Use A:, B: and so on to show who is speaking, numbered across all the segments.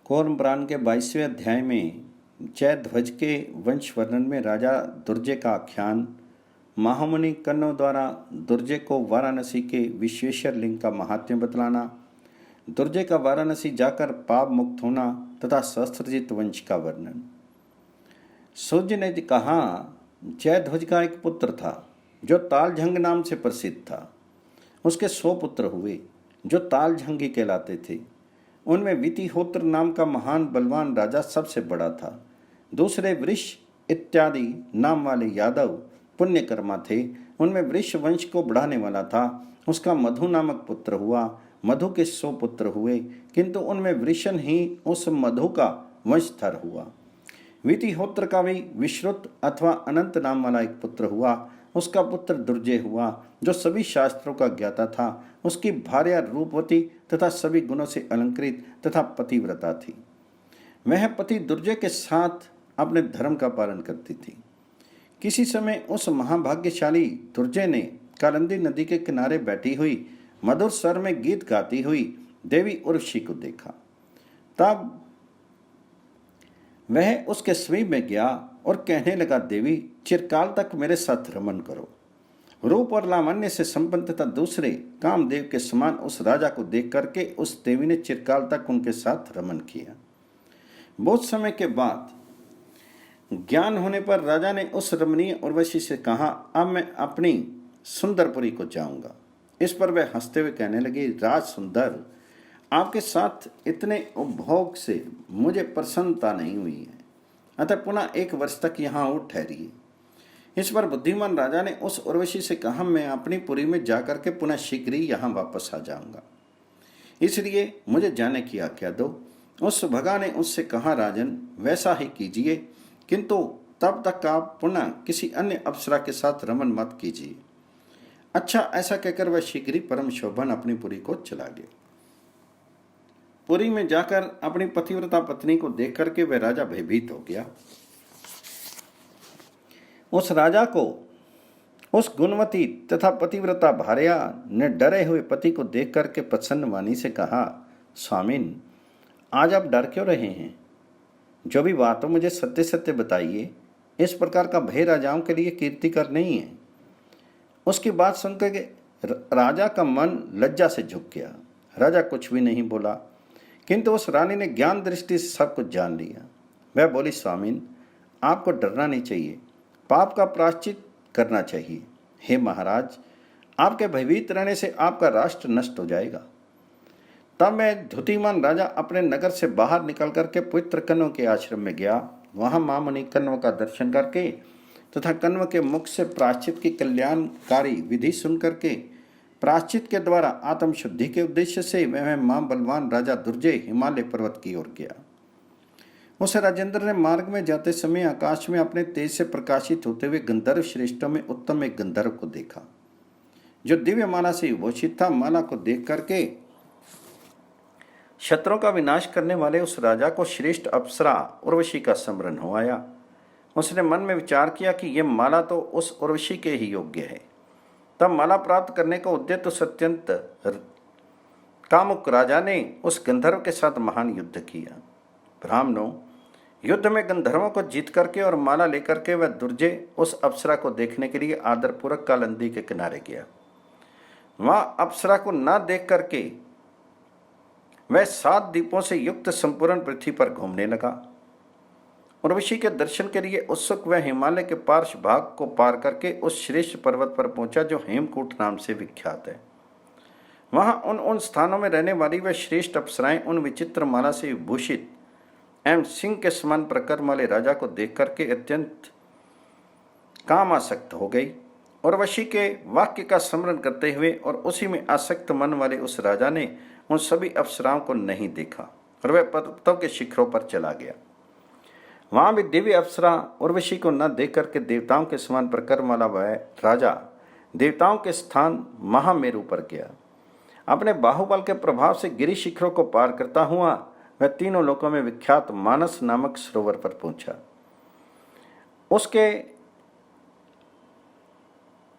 A: कौरमपुराण के 22वें अध्याय में जयध्वज के वंश वर्णन में राजा दुर्जय का आख्यान, महामुनि कन्नों द्वारा दुर्जय को वाराणसी के विश्वेश्वर लिंग का महात्म्य बतलाना, दुर्जय का वाराणसी जाकर पाप मुक्त होना तथा सहस्त्रजित वंश का वर्णन। सूर्य ने कहा, जयध्वज का एक पुत्र था जो तालझंग नाम से प्रसिद्ध था। उसके 100 पुत्र हुए जो तालझंगी कहलाते थे। उनमें वितिहोत्र नाम का महान बलवान राजा सबसे बड़ा था। दूसरे वृष इत्यादि नाम वाले यादव पुण्यकर्मा थे। उनमें वृष वंश को बढ़ाने वाला था। उसका मधु नामक पुत्र हुआ। मधु के 100 पुत्र हुए, किंतु उनमें वृषण ही उस मधु का वंशधर हुआ। वितिहोत्र का भी विश्रुत अथवा अनंत नाम वाला एक पुत्र हुआ। उसका पुत्र दुर्जय हुआ, जो सभी शास्त्रों का ज्ञाता था। उसकी भार्या रूपवती तथा सभी गुणों से अलंकृत तथा पतिव्रता थी। वह पति दुर्जय के साथ अपने धर्म का पालन करती थी। किसी समय उस महाभाग्यशाली दुर्जय ने कालिंदी नदी के किनारे बैठी हुई मधुर स्वर में गीत गाती हुई देवी उर्वशी को देखा। तब वह उसके समीप में गया और कहने लगा, देवी, चिरकाल तक मेरे साथ रमन करो। रूप और लावण्य से संपन्न तथा दूसरे कामदेव के समान उस राजा को देख करके उस देवी ने चिरकाल तक उनके साथ रमन किया। बहुत समय के बाद ज्ञान होने पर राजा ने उस रमणीय उर्वशी से कहा, अब मैं अपनी सुंदरपुरी को जाऊंगा। इस पर वह हंसते हुए कहने लगी, राज सुंदर, आपके साथ इतने उपभोग से मुझे प्रसन्नता नहीं हुई है, अतः पुनः 1 वर्ष तक यहाँ और ठहरिए। इस पर बुद्धिमान राजा ने उस उर्वशी से कहा, मैं अपनी पुरी में जाकर के पुनः शीघ्र ही यहाँ वापस आ जाऊंगा, इसलिए मुझे जाने की आज्ञा दो। उस भगा ने उससे कहा, राजन, वैसा ही कीजिए, किंतु तब तक आप पुनः किसी अन्य अप्सरा के साथ रमन मत कीजिए। अच्छा, ऐसा कहकर वह शीघ्र ही परम शोभन अपनी पुरी को चला गया। पुरी में जाकर अपनी पतिव्रता पत्नी को देख करके वह राजा भयभीत हो गया। उस राजा को उस गुणवती तथा पतिव्रता भार्या ने डरे हुए पति को देख करके प्रसन्न वाणी से कहा, स्वामिन, आज आप डर क्यों रहे हैं? जो भी बात हो मुझे सत्य सत्य बताइए। इस प्रकार का भय राजाओं के लिए कीर्तिकर नहीं है। उसकी बात सुनकर राजा का मन लज्जा से झुक गया। राजा कुछ भी नहीं बोला, किंतु उस रानी ने ज्ञान दृष्टि से सब कुछ जान लिया। वह बोली, स्वामिन, आपको डरना नहीं चाहिए, पाप का प्रायश्चित करना चाहिए। हे महाराज, आपके भयभीत रहने से आपका राष्ट्र नष्ट हो जाएगा। तब मैं धुतिमान राजा अपने नगर से बाहर निकल करके पवित्र कण्व के आश्रम में गया। वहां महामुनि कण्व का दर्शन करके तथा कण्व के मुख से प्रायश्चित की कल्याणकारी विधि सुन करके प्रायश्चित के द्वारा आत्म शुद्धि के उद्देश्य से वह मां बलवान राजा दुर्जय हिमालय पर्वत की ओर गया। उस राजेंद्र ने मार्ग में जाते समय आकाश में अपने तेज से प्रकाशित होते हुए गंधर्व श्रेष्ठों में उत्तम एक गंधर्व को देखा, जो दिव्य माला से विभूषित था। माला को देख करके शत्रुओं का विनाश करने वाले उस राजा को श्रेष्ठ अप्सरा उर्वशी का स्मरण हो आया। उसने मन में विचार किया कि यह माला तो उस उर्वशी के ही योग्य है। तब माला प्राप्त करने का उद्देश्य तो अत्यंत कामुक राजा ने उस गंधर्व के साथ महान युद्ध किया। ब्राह्मणों, युद्ध में गंधर्वों को जीत करके और माला लेकर के वह दुर्जय उस अप्सरा को देखने के लिए आदरपूर्वक कालिंदी के किनारे गया। वहां अप्सरा को न देख करके वह 7 दीपों से युक्त संपूर्ण पृथ्वी पर घूमने लगा। उर्वशी के दर्शन के लिए उत्सुक वह हिमालय के पार्श्व भाग को पार करके उस श्रेष्ठ पर्वत पर पहुंचा, जो हेमकूट नाम से विख्यात है। वहां उन स्थानों में रहने वाली वह श्रेष्ठ अप्सराएं उन विचित्र माला से विभूषित एवं सिंह के समान प्रकर्म वाले राजा को देख करके अत्यंत कामासक्त हो गई। उर्वशी के वाक्य का स्मरण करते हुए और उसी में आसक्त मन वाले उस राजा ने उन सभी अप्सराओं को नहीं देखा और वह पर्वतों के शिखरों पर चला गया। वहां भी दिव्य अप्सरा उर्वशी को न देख करके देवताओं के समान प्रकर्म वाला वह राजा देवताओं के स्थान महामेरु पर गया। अपने बाहुबल के प्रभाव से गिरि शिखरों को पार करता हुआ वह तीनों लोकों में विख्यात मानस नामक सरोवर पर पहुंचा। उसके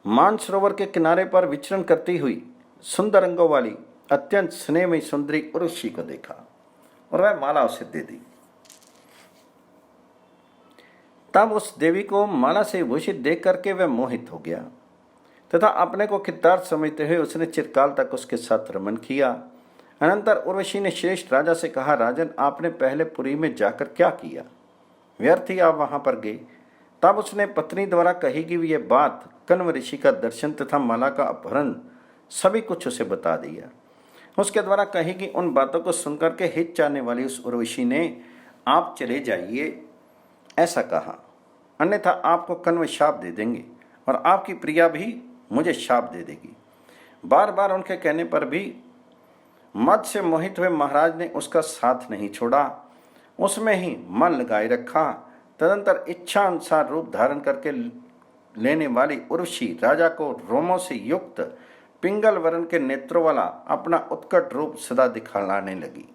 A: मानसरोवर के किनारे पर विचरण करती हुई सुंदर अंगों वाली अत्यंत स्नेहमयी सुंदरी उर्वशी को देखा। और वह माला उसे दे दी। तब उस देवी को माला से भूषित देख करके वह मोहित हो गया तथा अपने को कृतार्थ समझते हुए उसने चिरकाल तक उसके साथ रमन किया। अनंतर उर्वशी ने श्रेष्ठ राजा से कहा, राजन, आपने पहले पुरी में जाकर क्या किया? व्यर्थ ही आप वहां पर गए। तब उसने पत्नी द्वारा कही कि यह बात, कण्व ऋषि का दर्शन तथा माला का अपहरण, सभी कुछ उसे बता दिया। उसके द्वारा कही कि उन बातों को सुनकर के हित चाहने वाली उस उर्वशी ने आप चले जाइए ऐसा कहा, अन्यथा आपको कण्व शाप दे देंगे और आपकी प्रिया भी मुझे शाप दे देगी। बार बार उनके कहने पर भी मद से मोहित हुए महाराज ने उसका साथ नहीं छोड़ा, उसमें ही मन लगाए रखा। तदंतर इच्छा अनुसार रूप धारण करके लेने वाली उर्वशी राजा को रोमों से युक्त पिंगल वर्ण के नेत्रों वाला अपना उत्कट रूप सदा दिखाने लगी।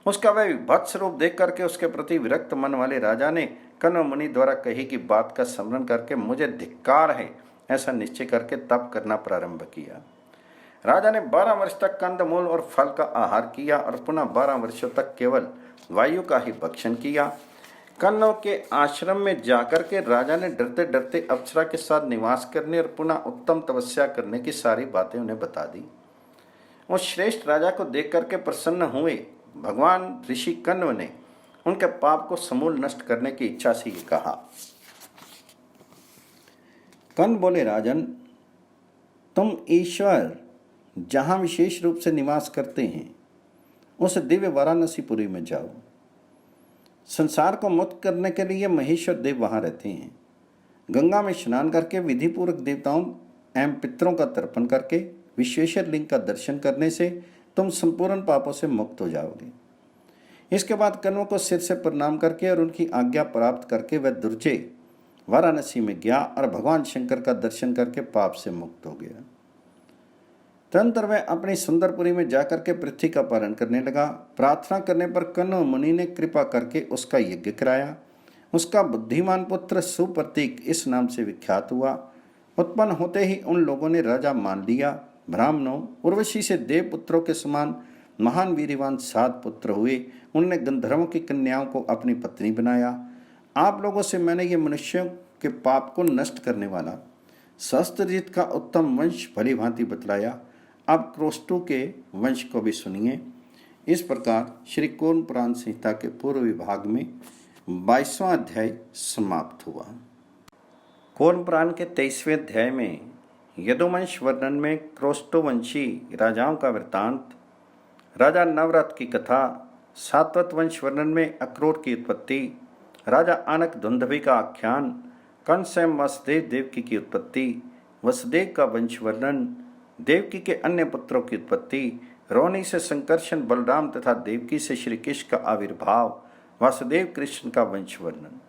A: उसका वह विभत्स रूप देख करके उसके प्रति विरक्त मन वाले राजा ने कण्व मुनि द्वारा कही कि बात का स्मरण करके मुझे धिक्कार है ऐसा निश्चय करके तप करना प्रारंभ किया। राजा ने 12 वर्ष तक कंदमूल और फल का आहार किया और पुनः 12 वर्षों तक केवल वायु का ही भक्षण किया। कण्व के आश्रम में जाकर के राजा ने डरते डरते अप्सरा के साथ निवास करने और पुनः उत्तम तपस्या करने की सारी बातें उन्हें बता दी। उस श्रेष्ठ राजा को देख करके प्रसन्न हुए भगवान ऋषि कण्व ने उनके पाप को समूल नष्ट करने की इच्छा से ये कहा। कण्व बोले, राजन, तुम ईश्वर जहां विशेष रूप से निवास करते हैं उस दिव्य वाराणसीपुरी में जाओ। संसार को मुक्त करने के लिए महेश्वर देव वहां रहते हैं। गंगा में स्नान करके विधिपूर्वक देवताओं एवं पितरों का तर्पण करके विश्वेश्वर लिंग का दर्शन करने से तुम संपूर्ण पापों से मुक्त हो जाओगे। इसके बाद कण्व को सिर से प्रणाम करके और उनकी आज्ञा प्राप्त करके वह दुर्जय वाराणसी में गया और भगवान शंकर का दर्शन करके पाप से मुक्त हो गया। तदंतर वह अपनी सुंदरपुरी में जाकर के पृथ्वी का पालन करने लगा। प्रार्थना करने पर कण्व मुनि ने कृपा करके उसका यज्ञ कराया। उसका बुद्धिमान पुत्र सुप्रतीक इस नाम से विख्यात हुआ। उत्पन्न होते ही उन लोगों ने राजा मान लिया। ब्राह्मणों, उर्वशी से देव पुत्रों के समान महान वीरवान 7 पुत्र हुए। उनने गंधर्वों की कन्याओं को अपनी पत्नी बनाया। आप लोगों से मैंने ये मनुष्यों के पाप को नष्ट करने वाला सहस्त्रजित का उत्तम वंश भली भांति बतलाया। अब क्रोष्टु के वंश को भी सुनिए। इस प्रकार श्री कूर्म पुराण संहिता के पूर्व विभाग में 22वां अध्याय समाप्त हुआ। कूर्म पुराण के 23वें अध्याय में यदुवंश वर्णन में क्रोष्टुवंशी राजाओं का वृत्तांत, राजा नवरथ की कथा, सातवत वंश वर्णन में अक्रूर की उत्पत्ति, राजा आनक धुंधवी का आख्यान, कंस एवं वसुदेव देवकी की उत्पत्ति, वसुदेव का वंश वर्णन, देवकी के अन्य पुत्रों की उत्पत्ति, रोहिणी से संकर्षण बलराम तथा देवकी से श्री कृष्ण का आविर्भाव, वासुदेव कृष्ण का वंश वर्णन।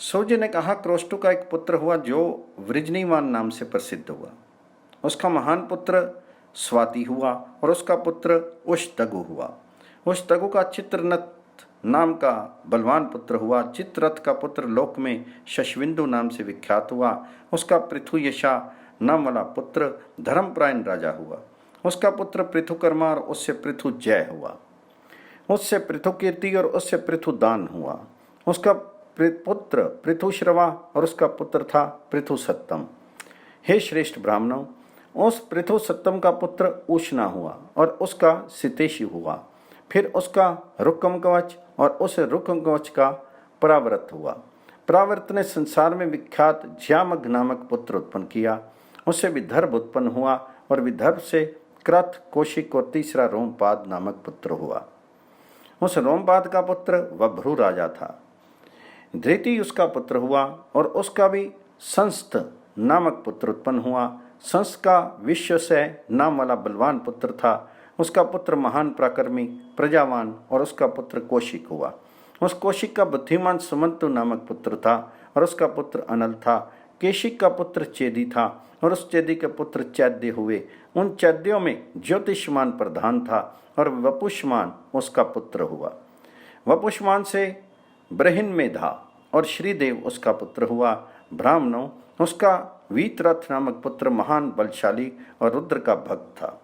A: सूर्य ने कहा, क्रोष्टु का एक पुत्र हुआ जो वृजनीवान नाम से प्रसिद्ध हुआ। उसका महान पुत्र स्वाति हुआ और उसका पुत्र उष्तगु हुआ। उष्तगु का चित्रनथ नाम का बलवान पुत्र हुआ। चित्ररथ का पुत्र लोक में शशविंदु नाम से विख्यात हुआ। उसका पृथुयशा नाम वाला पुत्र धर्मपरायण राजा हुआ। उसका पुत्र पृथुकर्मा और उससे पृथुजय हुआ। उससे पृथुकीर्ति और उससे पृथुदान हुआ। उसका पुत्र पृथुश्रवा और उसका पुत्र था पृथुसत्तम। हे श्रेष्ठ ब्राह्मणों, उस पृथुसत्तम का पुत्र उष्णा हुआ और उसका सितेशी हुआ। फिर उसका रुक्म कवच और उस रुक्म कवच का पराव्रत हुआ। पराव्रत ने संसार में विख्यात ज्यामघ नामक पुत्र उत्पन्न किया। उससे विदर्भ उत्पन्न हुआ और विदर्भ से क्रथ, कौशिक और तीसरा रोमपाद नामक पुत्र हुआ। उस रोमपाद का पुत्र वभ्रू राजा था। धृति उसका पुत्र हुआ और उसका भी संस्थ नामक पुत्र उत्पन्न हुआ। संस्थ का विश्वसय नाम वाला बलवान पुत्र था। उसका पुत्र महान पराक्रमी प्रजावान और उसका पुत्र कौशिक हुआ। उस कौशिक का बुद्धिमान सुमंतु नामक पुत्र था और उसका पुत्र अनल था। केशिक का पुत्र चेदी था और उस चेदी के पुत्र चैद्य हुए। उन चैद्यों में ज्योतिषमान प्रधान था और वपुष्मान उसका पुत्र हुआ। वपुष्मान से ब्रहिन्मेधा और श्रीदेव उसका पुत्र हुआ। ब्राह्मणों, उसका वीतरथ नामक पुत्र महान बलशाली और रुद्र का भक्त था।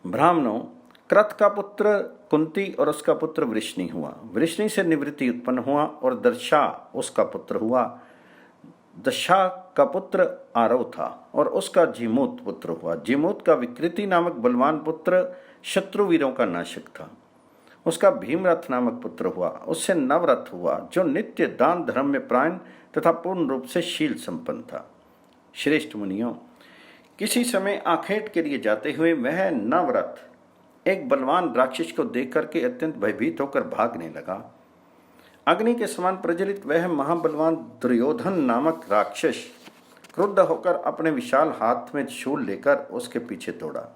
A: ब्राह्मणों, क्रथ का पुत्र कुंती और उसका पुत्र वृष्णि हुआ। वृष्णि से निवृत्ति उत्पन्न हुआ और दर्शा उसका पुत्र हुआ। दशा का पुत्र आरव था और उसका जीमूत पुत्र हुआ। जीमूत का विकृति नामक बलवान पुत्र शत्रुवीरों का नाशक था। उसका भीमरथ नामक पुत्र हुआ। उससे नवरथ हुआ जो नित्य दान धर्म में प्राण तथा पूर्ण रूप से शील संपन्न था। श्रेष्ठ मुनियों, किसी समय आखेट के लिए जाते हुए वह नवरथ एक बलवान राक्षस को देख करके अत्यंत भयभीत होकर भागने लगा। अग्नि के समान प्रज्वलित वह महाबलवान दुर्योधन नामक राक्षस क्रुद्ध होकर अपने विशाल हाथ में शूल लेकर उसके पीछे दौड़ा।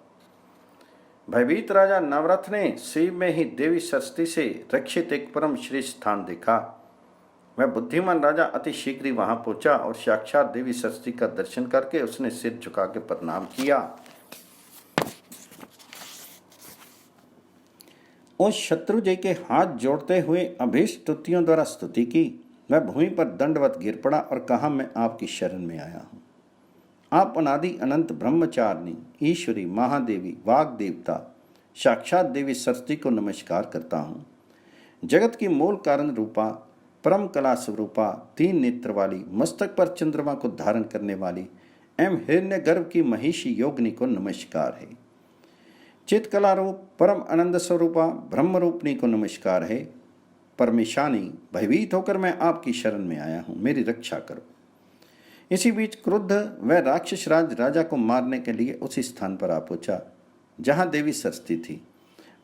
A: भयभीत राजा नवरथ ने शिव में ही देवी सरस्वती से रक्षित एक परम श्रेष्ठ स्थान देखा। वह बुद्धिमान राजा अति शीघ्र ही वहां पहुंचा और साक्षात देवी सरस्वती का दर्शन करके उसने सिर झुका के प्रणाम किया। उस शत्रुजय के हाथ जोड़ते हुए अभीष्ट स्तुतियों द्वारा स्तुति की। वह भूमि पर दंडवत गिर पड़ा और कहा, मैं आपकी शरण में आया हूँ। आप अनादि अनंत ब्रह्मचारिणी ईश्वरी महादेवी वाग देवता साक्षात देवी सरस्वती को नमस्कार करता हूँ। जगत की मूल कारण रूपा परम कला स्वरूपा तीन नेत्र वाली मस्तक पर चंद्रमा को धारण करने वाली एवं हिरण्य गर्भ की महिषी योगिनी को नमस्कार है। चित कला रूप परम आनंद स्वरूपा ब्रह्म रूपनी को नमस्कार है। परमेशानी, भयभीत होकर मैं आपकी शरण में आया हूँ, मेरी रक्षा करो। इसी बीच क्रुद्ध वह राक्षस राजा को मारने के लिए उसी स्थान पर आ पहुंचा जहां देवी सरस्वती थी।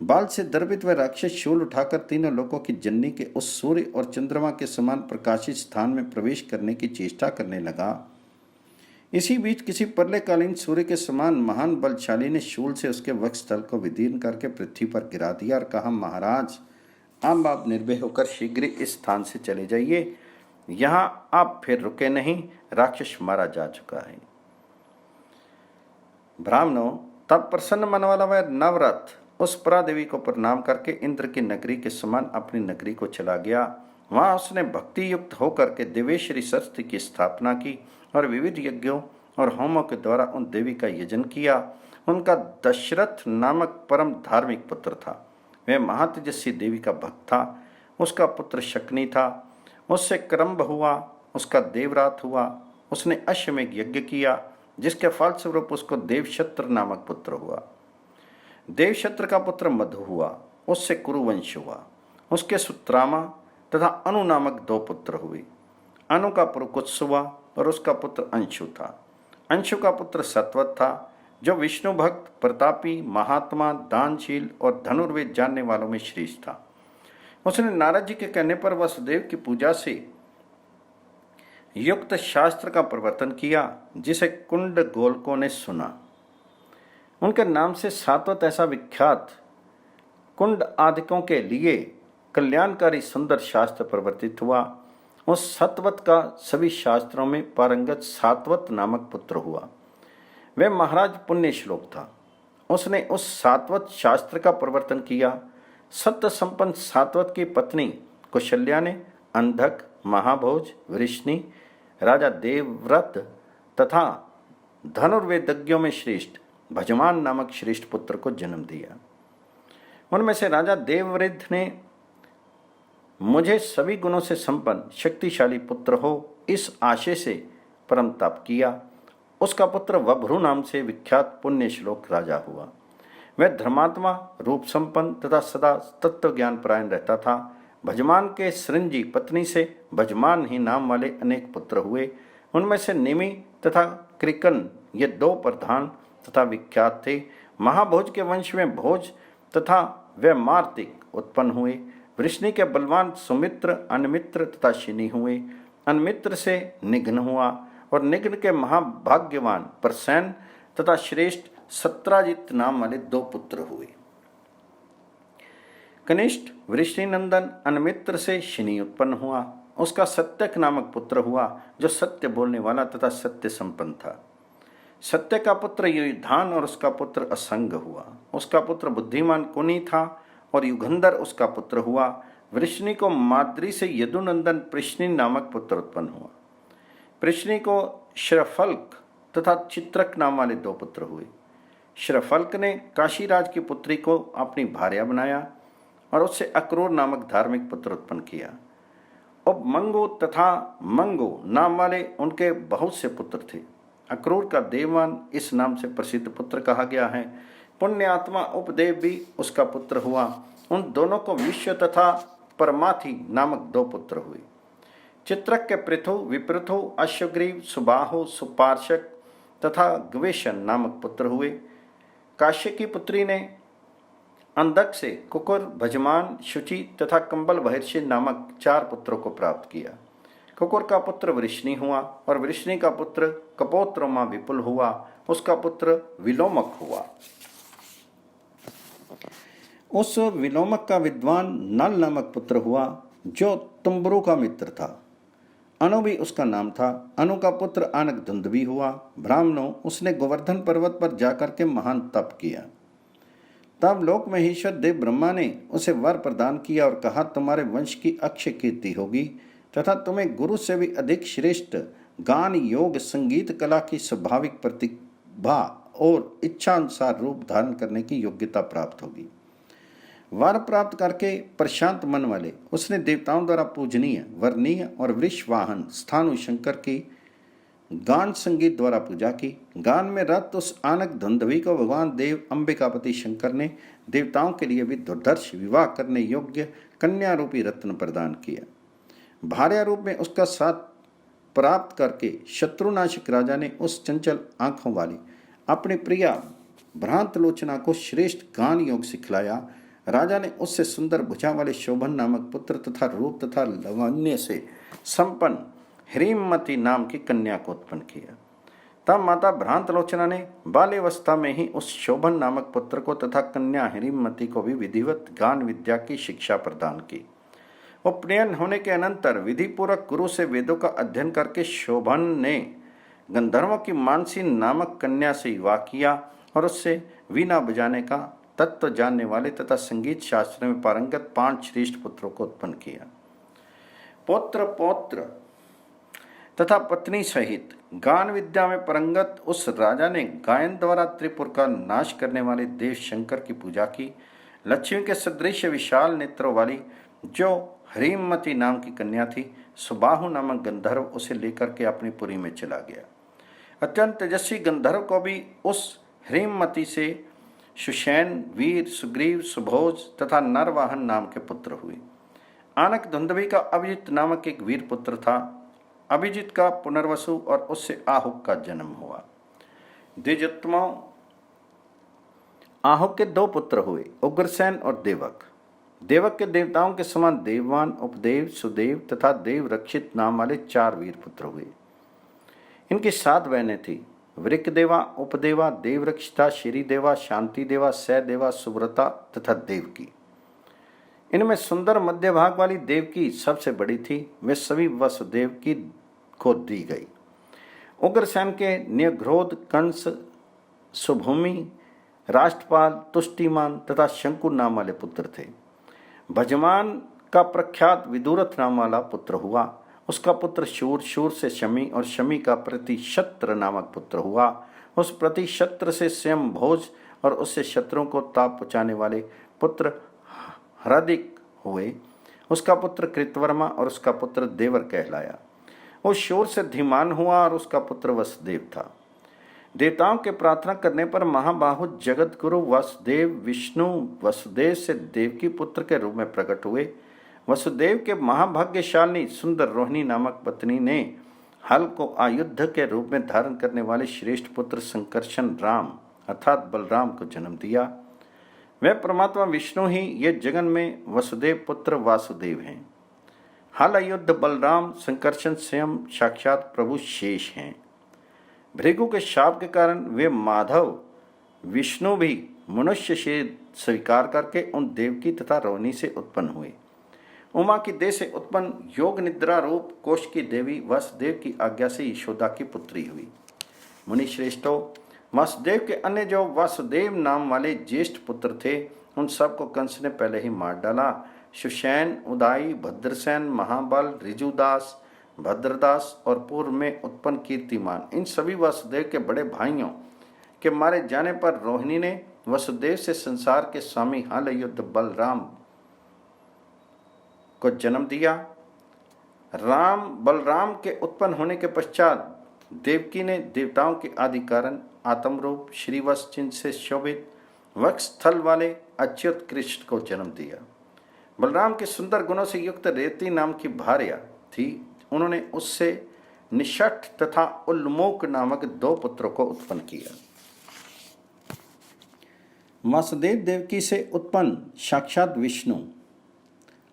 A: बाल से दर्पित वह राक्षस शूल उठाकर तीनों लोकों की जननी के उस सूर्य और चंद्रमा के समान प्रकाशित स्थान में प्रवेश करने की चेष्टा करने लगा। इसी बीच किसी प्रलयकालीन सूर्य के समान महान बलशाली ने शूल से उसके वक्षस्थल को विदीर्ण करके पृथ्वी पर गिरा दिया और कहा, महाराज, आप निर्भय होकर शीघ्र इस स्थान से चले जाइए। यहाँ आप फिर रुके नहीं, राक्षस मारा जा चुका है। ब्राह्मणों, तब प्रसन्न मन वाला वह नवरथ उस परादेवी को प्रणाम करके इंद्र की नगरी के समान अपनी नगरी को चला गया। वहां उसने भक्ति युक्त होकर के देवेश्वरी सरस्वती की स्थापना की और विविध यज्ञों और होमों के द्वारा उन देवी का यजन किया। उनका दशरथ नामक परम धार्मिक पुत्र था। वह महातेजस्वी देवी का भक्त था। उसका पुत्र शक्नि था। उससे क्रम्भ हुआ, उसका देवरात हुआ। उसने अश्वमेघ यज्ञ किया जिसके फलस्वरूप उसको देवशत्र नामक पुत्र हुआ। देवशत्र का पुत्र मधु हुआ। उससे कुरुवंश हुआ। उसके सुत्रामा तथा अनु नामक दो पुत्र हुए। अनु का पुरुकुत्स हुआ और उसका पुत्र अंशु था। अंशु का पुत्र सत्वत था जो विष्णु भक्त, प्रतापी, महात्मा, दानशील और धनुर्वेद जानने वालों में श्रेष्ठ था। उसने नारद जी के कहने पर वसुदेव की पूजा से युक्त शास्त्र का प्रवर्तन किया जिसे कुंड गोलकों ने सुना। उनके नाम से सात्वत ऐसा विख्यात कुंड आदिकों के लिए कल्याणकारी सुंदर शास्त्र प्रवर्तित हुआ। उस सत्वत का सभी शास्त्रों में पारंगत सात्वत नामक पुत्र हुआ। वह महाराज पुण्य श्लोक था। उसने उस सात्वत शास्त्र का प्रवर्तन किया। सत्य संपन्न सात्वत की पत्नी कौशल्या ने अंधक, महाभोज, वृष्णि, राजा देवव्रत तथा धनुर्वेदज्ञों में श्रेष्ठ भजमान नामक श्रेष्ठ पुत्र को जन्म दिया। उनमें से राजा देवव्रत ने मुझे सभी गुणों से संपन्न शक्तिशाली पुत्र हो इस आशय से परम तप किया। उसका पुत्र वभ्रु नाम से विख्यात पुण्य श्लोक राजा हुआ। वह धर्मात्मा, रूप संपन्न तथा सदा तत्व ज्ञान परायण रहता था। भजमान के सृंजी पत्नी से भजमान ही नाम वाले अनेक पुत्र हुए। उनमें से निमि तथा कृकन ये दो प्रधान तथा विख्यात थे। महाभोज के वंश में भोज तथा वे मार्तिक उत्पन्न हुए। वृष्णि के बलवान सुमित्र, अनमित्र तथा शिनि हुए। अनमित्र से निघ्न हुआ और निघ्न के महाभाग्यवान प्रसैन तथा श्रेष्ठ सत्राजित नाम वाले दो पुत्र हुए। कनिष्ठ वृष्णि नंदन अनमित्र से शिनि उत्पन्न हुआ। उसका सत्यक नामक पुत्र हुआ जो सत्य बोलने वाला तथा सत्य संपन्न था। सत्य का पुत्र युधान और उसका पुत्र असंग हुआ। उसका पुत्र बुद्धिमान कुनी था और युगंधर उसका पुत्र हुआ। वृष्णि को माद्री से यदुनंदन प्रश्नि नामक पुत्र उत्पन्न हुआ। प्रश्नि को श्रफल्क तथा चित्रक नाम वाले दो पुत्र हुए। श्रफल्क ने काशीराज की पुत्री को अपनी भार्या बनाया और उससे अक्रूर नामक धार्मिक पुत्र उत्पन्न किया। उपमंगो तथा मंगो नाम वाले उनके बहुत से पुत्र थे। अक्रूर का देववान इस नाम से प्रसिद्ध पुत्र कहा गया है। पुण्यात्मा उपदेव भी उसका पुत्र हुआ। उन दोनों को विश्व तथा परमाथि नामक 2 पुत्र हुए। चित्रक के पृथु, विपृथु, अश्वग्रीव, सुबाहु, सुपार्शक तथा गवेशन नामक पुत्र हुए। काश्य की पुत्री ने अंधक से कुकुर, भजमान, शुचि तथा कंबल बहिर्षि नामक 4 पुत्रों को प्राप्त किया। कुकुर का पुत्र वृष्णि हुआ और वृष्णि का पुत्र कपोत्रमा विपुल हुआ। उसका पुत्र विलोमक हुआ। उस विलोमक का विद्वान नल नामक पुत्र हुआ जो तुम्बरु का मित्र था। अनु भी उसका नाम था। अनु का पुत्र आनक धुंधवी हुआ। ब्राह्मणों, उसने गोवर्धन पर्वत पर जाकर के महान तप किया। तब लोक महेश्वर देव ब्रह्मा ने उसे वर प्रदान किया और कहा, तुम्हारे वंश की अक्षय कीर्ति होगी तथा तुम्हें गुरु से भी अधिक श्रेष्ठ गान, योग, संगीत कला की स्वाभाविक प्रतिभा और इच्छा अनुसार रूप धारण करने की योग्यता प्राप्त होगी। वर प्राप्त करके प्रशांत मन वाले उसने देवताओं द्वारा पूजनीय, वर्णीय और वृषवाहन स्थानु शंकर की गान संगीत द्वारा पूजा की। गान में रत उस आनक धुंधवी को भगवान देव अंबिकापति शंकर ने देवताओं के लिए भी दुर्धर्ष विवाह करने योग्य कन्या रूपी रत्न प्रदान किया। भार्या रूप में उसका साथ प्राप्त करके शत्रुनाशक राजा ने उस चंचल आंखों वाली अपनी प्रिया भ्रांत लोचना को श्रेष्ठ गान योग सिखलाया। राजा ने उससे सुंदर भुजा वाले शोभन नामक पुत्र तथा रूप तथा लावण्य से संपन्न ह्रीमती नाम की कन्या को उत्पन्न किया। तब माता भ्रांत लोचना ने बाल्यावस्था में ही उस शोभन नामक पुत्र को तथा कन्या ह्रीमती को भी विधिवत गान विद्या की शिक्षा प्रदान की। उपनयन होने के अनंतर विधि पूर्वक गुरु से वेदों का अध्ययन करके शोभन ने गंधर्वों की मानसी नामक कन्या से विवाह किया और उससे वीणा बजाने का तत्व जानने वाले तथा संगीत शास्त्र में पारंगत 5 श्रेष्ठ पुत्रों को उत्पन्न किया। पौत्र, पौत्र तथा पत्नी सहित गान विद्या में पारंगत उस राजा ने गायन द्वारा त्रिपुर का नाश करने वाले देव शंकर की पूजा की। लक्ष्मी के सदृश विशाल नेत्रों वाली जो ह्रीमती नाम की कन्या थी, सुबाहु नामक गंधर्व उसे लेकर के अपनी पुरी में चला गया। अत्यंत तेजस्वी गंधर्व को भी उस ह्रीमती से सुषैन, वीर, सुग्रीव, सुभोज तथा नरवाहन नाम के पुत्र हुए। आनक धुंधवी का अभिजित नामक एक वीर पुत्र था। अभिजित का पुनर्वसु और उससे आहुक का जन्म हुआ। द्विजोत्तमों आहुक के 2 पुत्र हुए, उग्रसेन और देवक। देवक के देवताओं के समान देववान, उपदेव, सुदेव तथा देव रक्षित नाम वाले 4 वीर पुत्र हुए। इनकी 7 बहनें थीं, वृकदेवा, उपदेवा, देवरक्षिता, श्रीदेवा, शांति देवा, सैदेवा, सुव्रता तथा देवकी। इनमें सुंदर मध्य भाग वाली देवकी सबसे बड़ी थी। वे सभी वसुदेव की को दी गई। उग्रसेन के न्यग्रोध, कंस, सुभूमि, राष्ट्रपाल, तुष्टिमान तथा शंकु नाम वाले पुत्र थे। भजमान का प्रख्यात विदुरथ नाम वाला पुत्र हुआ। उसका पुत्र शूर, शूर से शमी और शमी का प्रतिशत्र नामक पुत्र हुआ। उस प्रतिशत्र से स्वयं भोज और उससे शत्रुओं को ताप पहुँचाने वाले पुत्र हृदिक हुए। उसका पुत्र कृतवर्मा और उसका पुत्र देवर कहलाया। उस शूर से धीमान हुआ और उसका पुत्र वसुदेव था। देवताओं के प्रार्थना करने पर महाबाहु जगत गुरु वसुदेव विष्णु वसुदेव से देवकी पुत्र के रूप में प्रकट हुए। वसुदेव के महाभाग्यशालिनी सुंदर रोहिणी नामक पत्नी ने हल को आयुध के रूप में धारण करने वाले श्रेष्ठ पुत्र संकर्षण राम अर्थात बलराम को जन्म दिया। वह परमात्मा विष्णु ही ये जगन में वसुदेव पुत्र वासुदेव हैं। हल आयुध बलराम संकर्षण स्वयं साक्षात प्रभु शेष हैं। भृगु के शाप के कारण वे माधव विष्णु भी मनुष्य से स्वीकार करके उन देवकी तथा रोहिणी से उत्पन्न हुए। उमा की देह से उत्पन्न योग निद्रा रूप कोश की देवी वसुदेव की आज्ञा से यशोदा की पुत्री हुई। मुनि श्रेष्ठों, वसुदेव के अन्य जो वासुदेव नाम वाले ज्येष्ठ पुत्र थे उन सबको कंस ने पहले ही मार डाला। सुषैन, उदाई, भद्रसेन, महाबल, ऋजुदास, भद्रदास और पूर्व में उत्पन्न कीर्तिमान इन सभी वसुदेव के बड़े भाइयों के मारे जाने पर रोहिणी ने वसुदेव से संसार के स्वामी हल युद्ध बलराम को जन्म दिया। बलराम के उत्पन्न होने के पश्चात देवकी ने देवताओं के आदि कारण आत्म रूप श्रीवत्स चिन्ह से शोभित वक्ष स्थल वाले अच्युत कृष्ण को जन्म दिया। बलराम के सुंदर गुणों से युक्त रेवती नाम की भार्या थी। उन्होंने उससे निषठ तथा उल्मोक नामक 2 पुत्रों को उत्पन्न किया। वासुदेव देवकी से उत्पन्न साक्षात विष्णु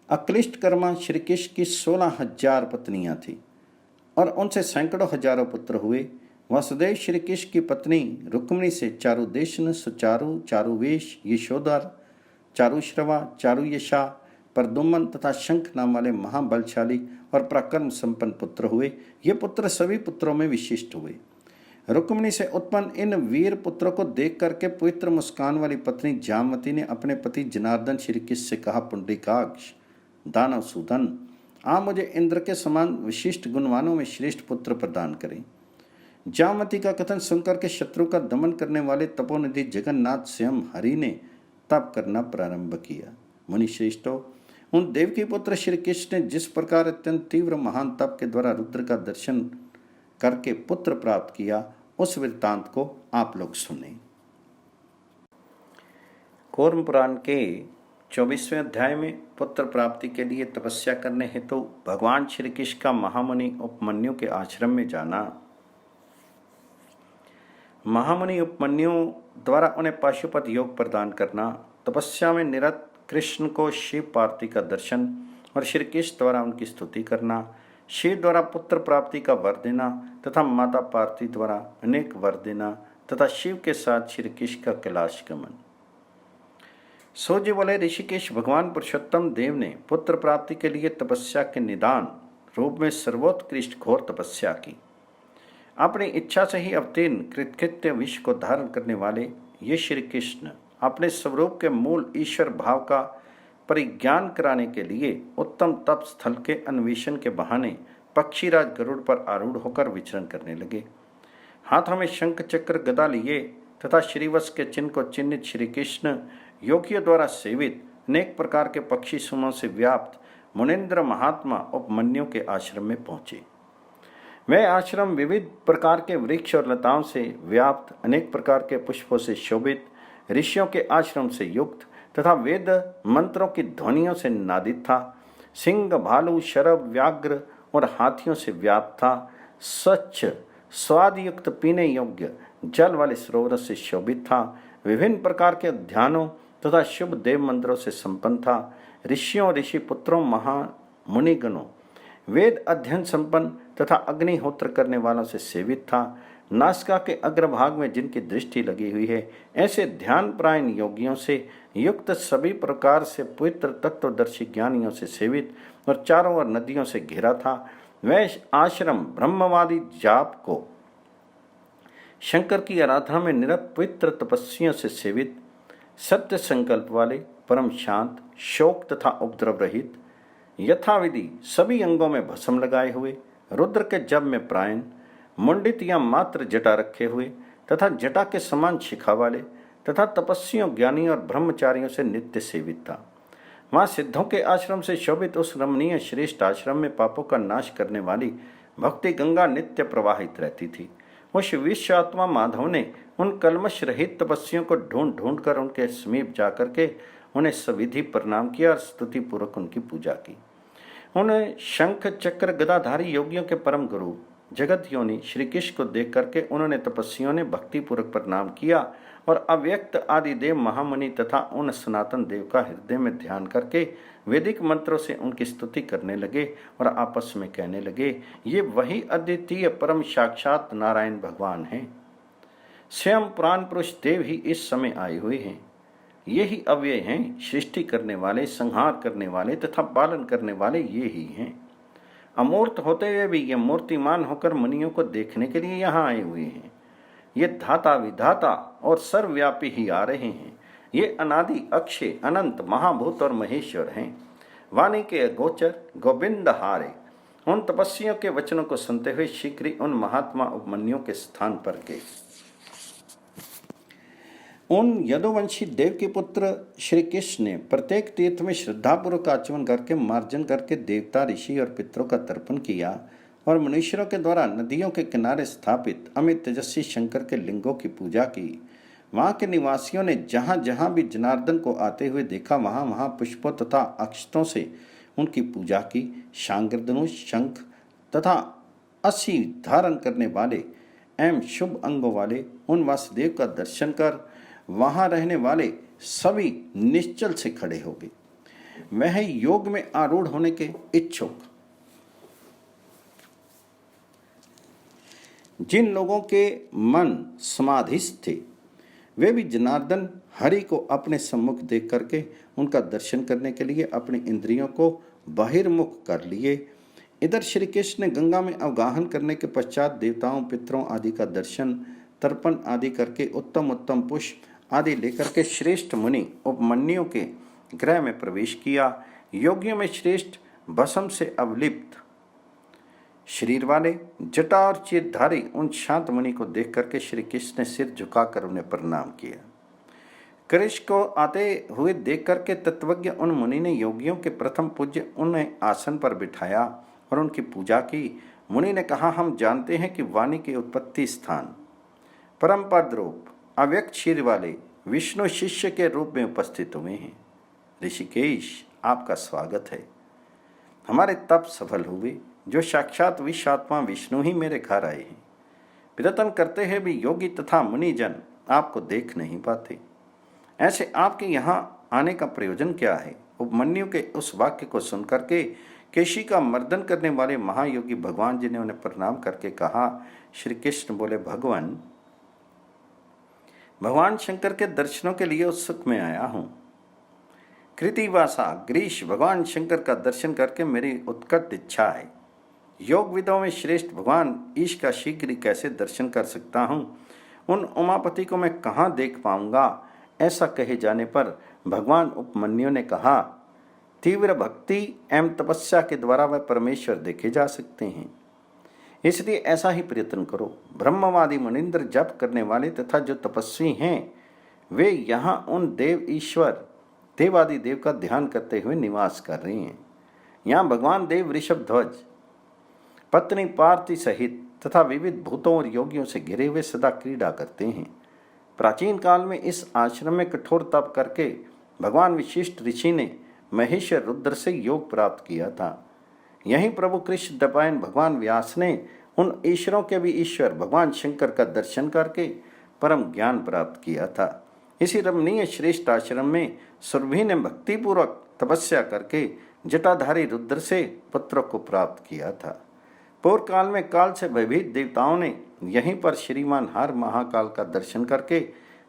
A: अक्लिष्टकर्मा श्री कृष्ण की 16,000 पत्नियां थी और उनसे सैकड़ों हजारों पुत्र हुए। वासुदेव श्री कृष्ण की पत्नी रुक्मिणी से चारुदेशन, सुचारु, चारुवेश, यशोधर, चारुश्रवा, चारुयशा, प्रद्युम्न तथा शंख नाम वाले महाबलशाली और पराक्रम संपन्न पुत्र हुए। ये पुत्र सभी पुत्रों में विशिष्ट हुए। रुक्मिणी से उत्पन्न इन वीर पुत्रों को देख करके पवित्र मुस्कान वाली पत्नी जामवती ने अपने पति जनार्दन श्री कृष्ण से कहा, पुंडरीकाक्ष दानव सूदन, आप मुझे इंद्र के समान विशिष्ट गुणवानों में श्रेष्ठ पुत्र प्रदान करें। जामवती का कथन सुनकर के शत्रु का दमन करने वाले तपोनिधि जगन्नाथ स्वयं हरि ने तप करना प्रारंभ किया। मुनि श्रेष्ठों, उन देवकी पुत्र श्री कृष्ण ने जिस प्रकार अत्यंत तीव्र महान तप के द्वारा रुद्र का दर्शन करके पुत्र प्राप्त किया, उस वृत्तांत को आप लोग सुने। कूर्म पुराण के 24वें अध्याय में पुत्र प्राप्ति के लिए तपस्या करने हेतु भगवान श्री कृष्ण का महामुनि उपमन्यु के आश्रम में जाना। महामुनि उपमन्यु द्वारा उन्हें पाशुपत योग प्रदान करना, तपस्या में निरत कृष्ण को शिव पार्वती का दर्शन और श्री कृष्ण द्वारा उनकी स्तुति करना, शिव द्वारा पुत्र प्राप्ति का वर देना तथा माता पार्वती द्वारा अनेक वर देना तथा शिव के साथ श्री कृष्ण का कैलाश गमन। सोजी बोले, ऋषिकेश भगवान पुरुषोत्तम देव ने पुत्र प्राप्ति के लिए तपस्या के निदान रूप में सर्वोत्कृष्ट घोर तपस्या की। अपनी इच्छा से ही अवतीर्ण कृतकृत्य विष को धारण करने वाले ये श्री कृष्ण अपने स्वरूप के मूल ईश्वर भाव का परिज्ञान कराने के लिए उत्तम तप स्थल के अन्वेषण के बहाने पक्षीराज गरुड़ पर आरूढ़ होकर विचरण करने लगे। हाथों में शंख चक्र गदा लिए तथा श्रीवत्स के चिन्ह को चिन्हित श्री कृष्ण योगियों द्वारा सेवित अनेक प्रकार के पक्षी सुमों से व्याप्त मुनिंद्र महात्मा उपमन्यु के आश्रम में पहुंचे। वह आश्रम विविध प्रकार के वृक्ष और लताओं से व्याप्त, अनेक प्रकार के पुष्पों से शोभित, ऋषियों के आश्रम से युक्त तथा वेद मंत्रों की ध्वनियों से नादित था। सिंह, भालू, शरभ, व्याघ्र और हाथियों से व्याप्त था। स्वच्छ स्वादयुक्त पीने योग्य जल वाले सरोवर से शोभित था। विभिन्न प्रकार के उद्यानों तथा शुभ देव मंदिरों से संपन्न था। ऋषियों, ऋषि पुत्रों, महामुनिगणों, वेद अध्ययन संपन्न तथा अग्निहोत्र करने वालों से सेवित था। नासिका के अग्रभाग में जिनकी दृष्टि लगी हुई है, ऐसे ध्यान प्रायण योगियों से युक्त सभी प्रकार से पवित्र तत्वदर्शी ज्ञानियों से सेवित और चारों ओर नदियों से घिरा था। वह आश्रम ब्रह्मवादी जाप को शंकर की आराधना में निरत पवित्र तपस्वियों से सेवित, सत्य संकल्प वाले, परम शांत, शोक तथा उपद्रव रहित, यथाविधि सभी अंगों में भस्म लगाए हुए, रुद्र के जप में प्रायण, मुंडित या मात्र जटा रखे हुए तथा जटा के समान शिखा वाले तथा तपस्वियों, ज्ञानियों और ब्रह्मचारियों से नित्य सेवित था। वहाँ सिद्धों के आश्रम से शोभित उस रमणीय श्रेष्ठ आश्रम में पापों का नाश करने वाली भक्ति गंगा नित्य प्रवाहित रहती थी। उस विश्व आत्मा माधव ने उन कलमश रहित तपस्वियों को ढूंढ ढूंढ कर उनके समीप जाकर के उन्हें सविधि प्रणाम किया और स्तुति पूर्वक उनकी पूजा की। उन्हें शंख चक्र गदाधारी योगियों के परम गुरु जगत योनि श्री कृष्ण को देख करके उन्होंने तपस्वियों ने भक्तिपूर्वक प्रणाम किया और अव्यक्त आदि देव महामुनि तथा उन सनातन देव का हृदय में ध्यान करके वैदिक मंत्रों से उनकी स्तुति करने लगे और आपस में कहने लगे, ये वही अद्वितीय परम साक्षात नारायण भगवान हैं। स्वयं पुराण पुरुष देव ही इस समय आए हुए हैं। ये ही अव्यय हैं, सृष्टि करने वाले, संहार करने वाले तथा पालन करने वाले ये ही हैं। अमूर्त होते हुए भी ये मूर्तिमान होकर मुनियों को देखने के लिए यहाँ आए हुए हैं। ये धाता विधाता और सर्वव्यापी ही आ रहे हैं। ये अनादि, अक्षय, अनंत, महाभूत और महेश्वर हैं। वाणी के अगोचर, गोविंद हारे। उन तपस्वियों के वचनों को सुनते हुए शीघ्र ही उन महात्मा उपमन्युओं के स्थान पर गए। उन यदुवंशी देव के पुत्र श्री कृष्ण ने प्रत्येक तीर्थ में श्रद्धापूर्वक आचमन करके मार्जन करके देवता, ऋषि और पितरों का तर्पण किया और मनुष्यों के द्वारा नदियों के किनारे स्थापित अमित तेजस्वी शंकर के लिंगों की पूजा की। वहाँ के निवासियों ने जहाँ जहाँ भी जनार्दन को आते हुए देखा, वहाँ वहाँ पुष्पों तथा अक्षतों से उनकी पूजा की। शांग्रधनुष, शंख तथा 80 धारण करने वाले एवं शुभ अंगों वाले उन वासुदेव का दर्शन कर वहाँ रहने वाले सभी निश्चल से खड़े हो गए। वह योग में आरूढ़ होने के इच्छुक जिन लोगों के मन समाधिस्थ थे, वे भी जनार्दन हरि को अपने सम्मुख देख करके उनका दर्शन करने के लिए अपनी इंद्रियों को बहिर्मुख कर लिए। इधर श्री कृष्ण ने गंगा में अवगाहन करने के पश्चात देवताओं, पितरों आदि का दर्शन, तर्पण आदि करके उत्तम उत्तम पुष्प आदि लेकर के श्रेष्ठ मुनि उपमन्युओं के गृह में प्रवेश किया। योगियों में श्रेष्ठ भस्म से अवलिप्त शरीर वाले जटा और चीरधारी उन शांत मुनि को देख करके श्री कृष्ण ने सिर झुकाकर उन्हें प्रणाम किया। कृष्ण को आते हुए देख करके तत्वज्ञ उन मुनि ने योगियों के प्रथम पूज्य उन्हें आसन पर बिठाया और उनकी पूजा की। मुनि ने कहा, हम जानते हैं कि वाणी के उत्पत्ति स्थान परम पद रूप अव्यक्त शरीर वाले विष्णु शिष्य के रूप में उपस्थित हुए हैं। ऋषिकेश, आपका स्वागत है। हमारे तप सफल हुए, जो साक्षात विश्वात्मा विष्णु ही मेरे घर आए हैं। प्रयत्न करते हैं भी योगी तथा मुनिजन आपको देख नहीं पाते। ऐसे आपके यहाँ आने का प्रयोजन क्या है? उपमन्यु के उस वाक्य को सुनकर के केशी का मर्दन करने वाले महायोगी भगवान जी ने उन्हें प्रणाम करके कहा। श्री कृष्ण बोले, भगवान शंकर के दर्शनों के लिए उत्सुक में आया हूँ। कृतिवासा ग्रीश भगवान शंकर का दर्शन करके मेरी उत्कट इच्छा है। योग विदों में श्रेष्ठ भगवान ईश का शीघ्र ही कैसे दर्शन कर सकता हूँ? उन उमापति को मैं कहाँ देख पाऊंगा? ऐसा कहे जाने पर भगवान उपमन्यु ने कहा, तीव्र भक्ति एवं तपस्या के द्वारा वह परमेश्वर देखे जा सकते हैं। इसलिए ऐसा ही प्रयत्न करो। ब्रह्मवादी मुनिंद्र जप करने वाले तथा जो तपस्वी हैं, वे यहाँ उन देव ईश्वर देवादि देव का ध्यान करते हुए निवास कर रहे हैं। यहाँ भगवान देव वृषभ ध्वज पत्नी पार्थी सहित तथा विविध भूतों और योगियों से घिरे हुए सदा क्रीड़ा करते हैं। प्राचीन काल में इस आश्रम में कठोर तप करके भगवान विशिष्ट ऋषि ने महेश्वर रुद्र से योग प्राप्त किया था। यहीं प्रभु कृष्ण द्वैपायन भगवान व्यास ने उन ईश्वरों के भी ईश्वर भगवान शंकर का दर्शन करके परम ज्ञान प्राप्त किया था। इसी रमणीय श्रेष्ठ आश्रम में सुरभि ने भक्तिपूर्वक तपस्या करके जटाधारी रुद्र से पुत्रों को प्राप्त किया था। पूर्व काल में काल से भयभीत देवताओं ने यहीं पर श्रीमान हर महाकाल का दर्शन करके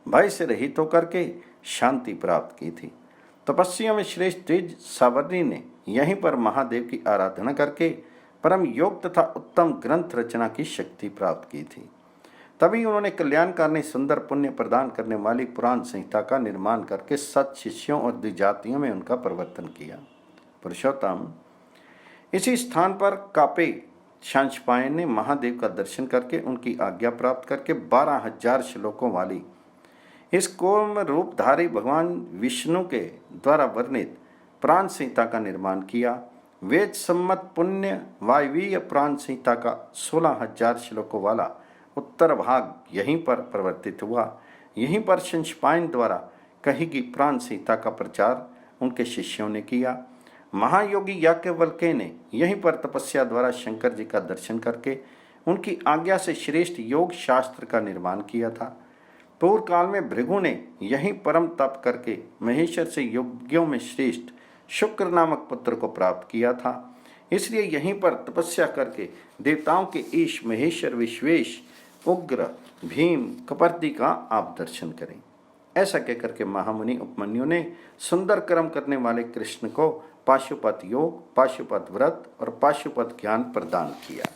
A: भय से रहित होकर के शांति प्राप्त की थी। तपस्वियों में श्रेष्ठ द्विज सावर्णी ने यहीं पर महादेव की आराधना करके परम योग तथा उत्तम ग्रंथ रचना की शक्ति प्राप्त की थी। तभी उन्होंने कल्याणकारिणी सुंदर पुण्य प्रदान करने वाली पुराण संहिता का निर्माण करके सत शिष्यों और द्विजातियों में उनका प्रवर्तन किया। पुरुषोत्तम, इसी स्थान पर कापे शांशपायन ने महादेव का दर्शन करके उनकी आज्ञा प्राप्त करके 12,000 श्लोकों वाली इस कोम रूपधारी भगवान विष्णु के द्वारा वर्णित प्राण संहिता का निर्माण किया। वेद सम्मत पुण्य वायवीय प्राण संहिता का 16,000 श्लोकों वाला उत्तर भाग यहीं पर प्रवर्तित हुआ। यहीं पर शांशपायन द्वारा कही गई प्राण संहिता का प्रचार उनके शिष्यों ने किया। महायोगी याज्ञवल्क्य ने यहीं पर तपस्या द्वारा शंकर जी का दर्शन करके उनकी आज्ञा से श्रेष्ठ योग शास्त्र का निर्माण किया था। पूर्व काल में भृगु ने यहीं परम तप करके महेश्वर से योगियों में श्रेष्ठ शुक्र नामक पुत्र को प्राप्त किया था। इसलिए यहीं पर तपस्या करके देवताओं के ईश महेश्वर विश्वेश उग्र भीम कपर्दी का आप दर्शन करें। ऐसा कहकर के महामुनि उपमन्यु ने सुंदर कर्म करने वाले कृष्ण को पाशुपत योग, पाशुपत व्रत और पाशुपत ज्ञान प्रदान किया।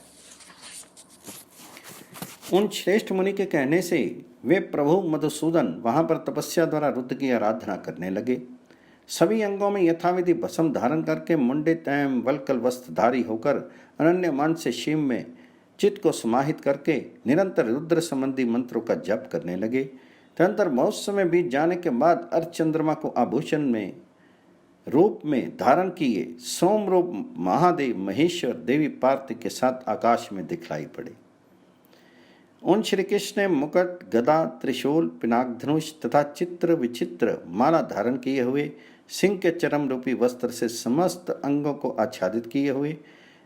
A: उन श्रेष्ठ मुनि के कहने से वे प्रभु मधुसूदन वहां पर तपस्या द्वारा रुद्र की आराधना करने लगे। सभी अंगों में यथाविधि भस्म धारण करके मुंडित एवं वल्कल वस्त्रधारी होकर अनन्य मन से शिव में चित्त को समाहित करके निरंतर रुद्र संबंधी मंत्रों का जप करने लगे। तदनंतर बहुत समय बीत जाने के बाद अर्धचंद्रमा को आभूषण में रूप में धारण किए सोम रूप महादेव महेश्वर देवी पार्वती के साथ आकाश में दिखलाई पड़े। उन श्री कृष्ण ने मुकुट, गदा, त्रिशूल, पिनाक, धनुष तथा चित्र विचित्र माला धारण किए हुए सिंह के चरम रूपी वस्त्र से समस्त अंगों को आच्छादित किए हुए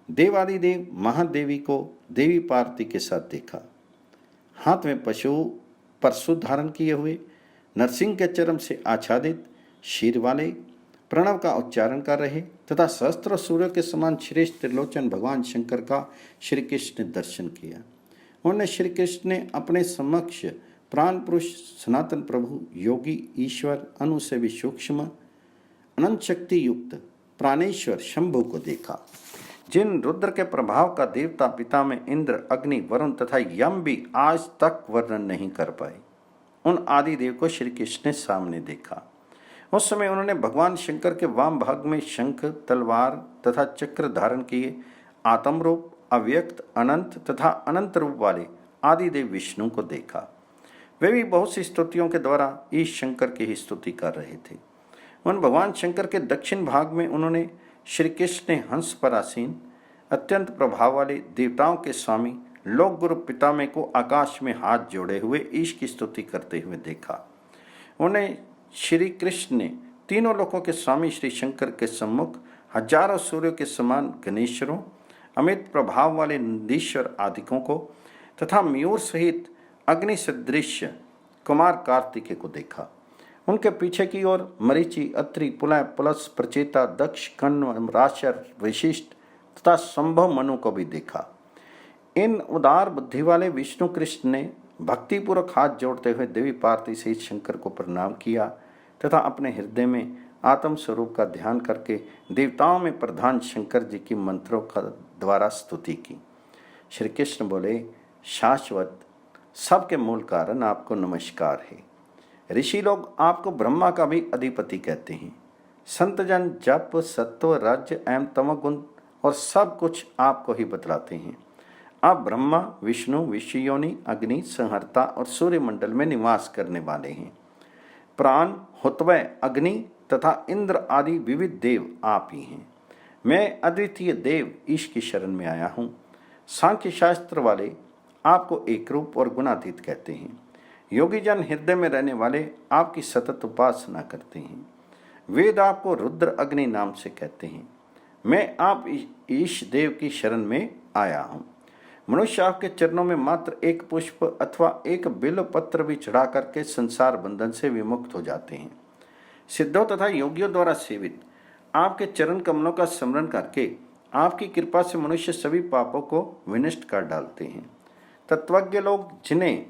A: देवादिदेव महादेवी को देवी पार्वती के साथ देखा। हाथ में परशु धारण किए हुए नरसिंह के चरम से आच्छादित शीर वाले प्रणव का उच्चारण कर रहे तथा सहस्त्र सूर्य के समान श्रेष्ठ त्रिलोचन भगवान शंकर का श्री कृष्ण ने दर्शन किया। उन्होंने श्री कृष्ण ने अपने समक्ष प्राण पुरुष सनातन प्रभु योगी ईश्वर अनुसेवी सूक्ष्म अनंत शक्ति युक्त प्राणेश्वर शंभु को देखा, जिन रुद्र के प्रभाव का देवता पिता में इंद्र, अग्नि, वरुण तथा यम भी आज तक वर्णन नहीं कर पाए। उन आदि देव को श्री कृष्ण ने सामने देखा। उस समय उन्होंने भगवान शंकर के वाम भाग में शंख, तलवार तथा चक्र धारण किए आत्म रूप, अव्यक्त, अनंत तथा अनंत रूप वाले आदि देव विष्णु को देखा। वे भी बहुत सी स्तुतियों के द्वारा ईश शंकर की ही स्तुति कर रहे थे। उन भगवान शंकर के दक्षिण भाग में उन्होंने श्री कृष्ण ने हंस पर आसीन अत्यंत प्रभाव वाले देवताओं के स्वामी लोक गुरु पितामह को आकाश में हाथ जोड़े हुए ईश की स्तुति करते हुए देखा। उन्हें श्री कृष्ण ने तीनों लोकों के स्वामी श्री शंकर के सम्मुख हजारों सूर्यों के समान गणेश्वरों, अमित प्रभाव वाले नंदीश्वर आदिकों को तथा मयूर सहित अग्नि सदृश कुमार कार्तिकेय को देखा। उनके पीछे की ओर मरीचि, अत्रि, पुलह, पुलस, प्रचेता, दक्ष, कण्व, राशर, वशिष्ठ तथा संभव मनु को भी देखा। इन उदार बुद्धि वाले विष्णु कृष्ण ने भक्तिपूर्वक हाथ जोड़ते हुए देवी पार्वती सहित शंकर को प्रणाम किया तथा अपने हृदय में आत्म स्वरूप का ध्यान करके देवताओं में प्रधान शंकर जी की मंत्रों का द्वारा स्तुति की। श्री कृष्ण बोले, शाश्वत सबके मूल कारण आपको नमस्कार है। ऋषि लोग आपको ब्रह्मा का भी अधिपति कहते हैं। संत जन जप, सत्व, राज्य एवं तमोगुण और सब कुछ आपको ही बतलाते हैं। आप ब्रह्मा, विष्णु, विषयोनि, अग्नि, संहर्ता और सूर्यमंडल में निवास करने वाले हैं। प्राण, हुतवय, अग्नि तथा इंद्र आदि विविध देव आप ही हैं। मैं अद्वितीय देव ईश की शरण में आया हूँ। सांख्य शास्त्र वाले आपको एक रूप और गुणातीत कहते हैं। योगी जन हृदय में रहने वाले आपकी सतत उपासना करते हैं। वेद आपको रुद्र अग्नि नाम से कहते हैं। मैं आप ईश देव की शरण में आया हूँ। मनुष्य आपके चरणों में मात्र एक पुष्प अथवा एक बिल्व पत्र भी चढ़ा करके संसार बंधन से विमुक्त हो जाते हैं। सिद्धों तथा योगियों द्वारा सेवित आपके चरण कमलों का स्मरण करके आपकी कृपा से मनुष्य सभी पापों को विनष्ट कर डालते हैं। तत्वज्ञ लोग जिन्हें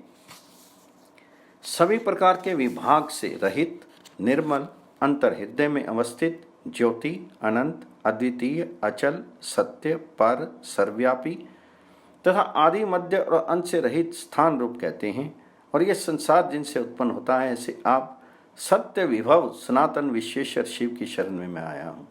A: सभी प्रकार के विभाग से रहित, निर्मल, अंतर हृदय में अवस्थित, ज्योति, अनंत, अद्वितीय, अचल, सत्य, पर, सर्वव्यापी तथा आदि, मध्य और अंत से रहित स्थान रूप कहते हैं और यह संसार जिनसे उत्पन्न होता है, ऐसे आप सत्य विभव सनातन विश्वेश्वर शिव की शरण में मैं आया हूँ।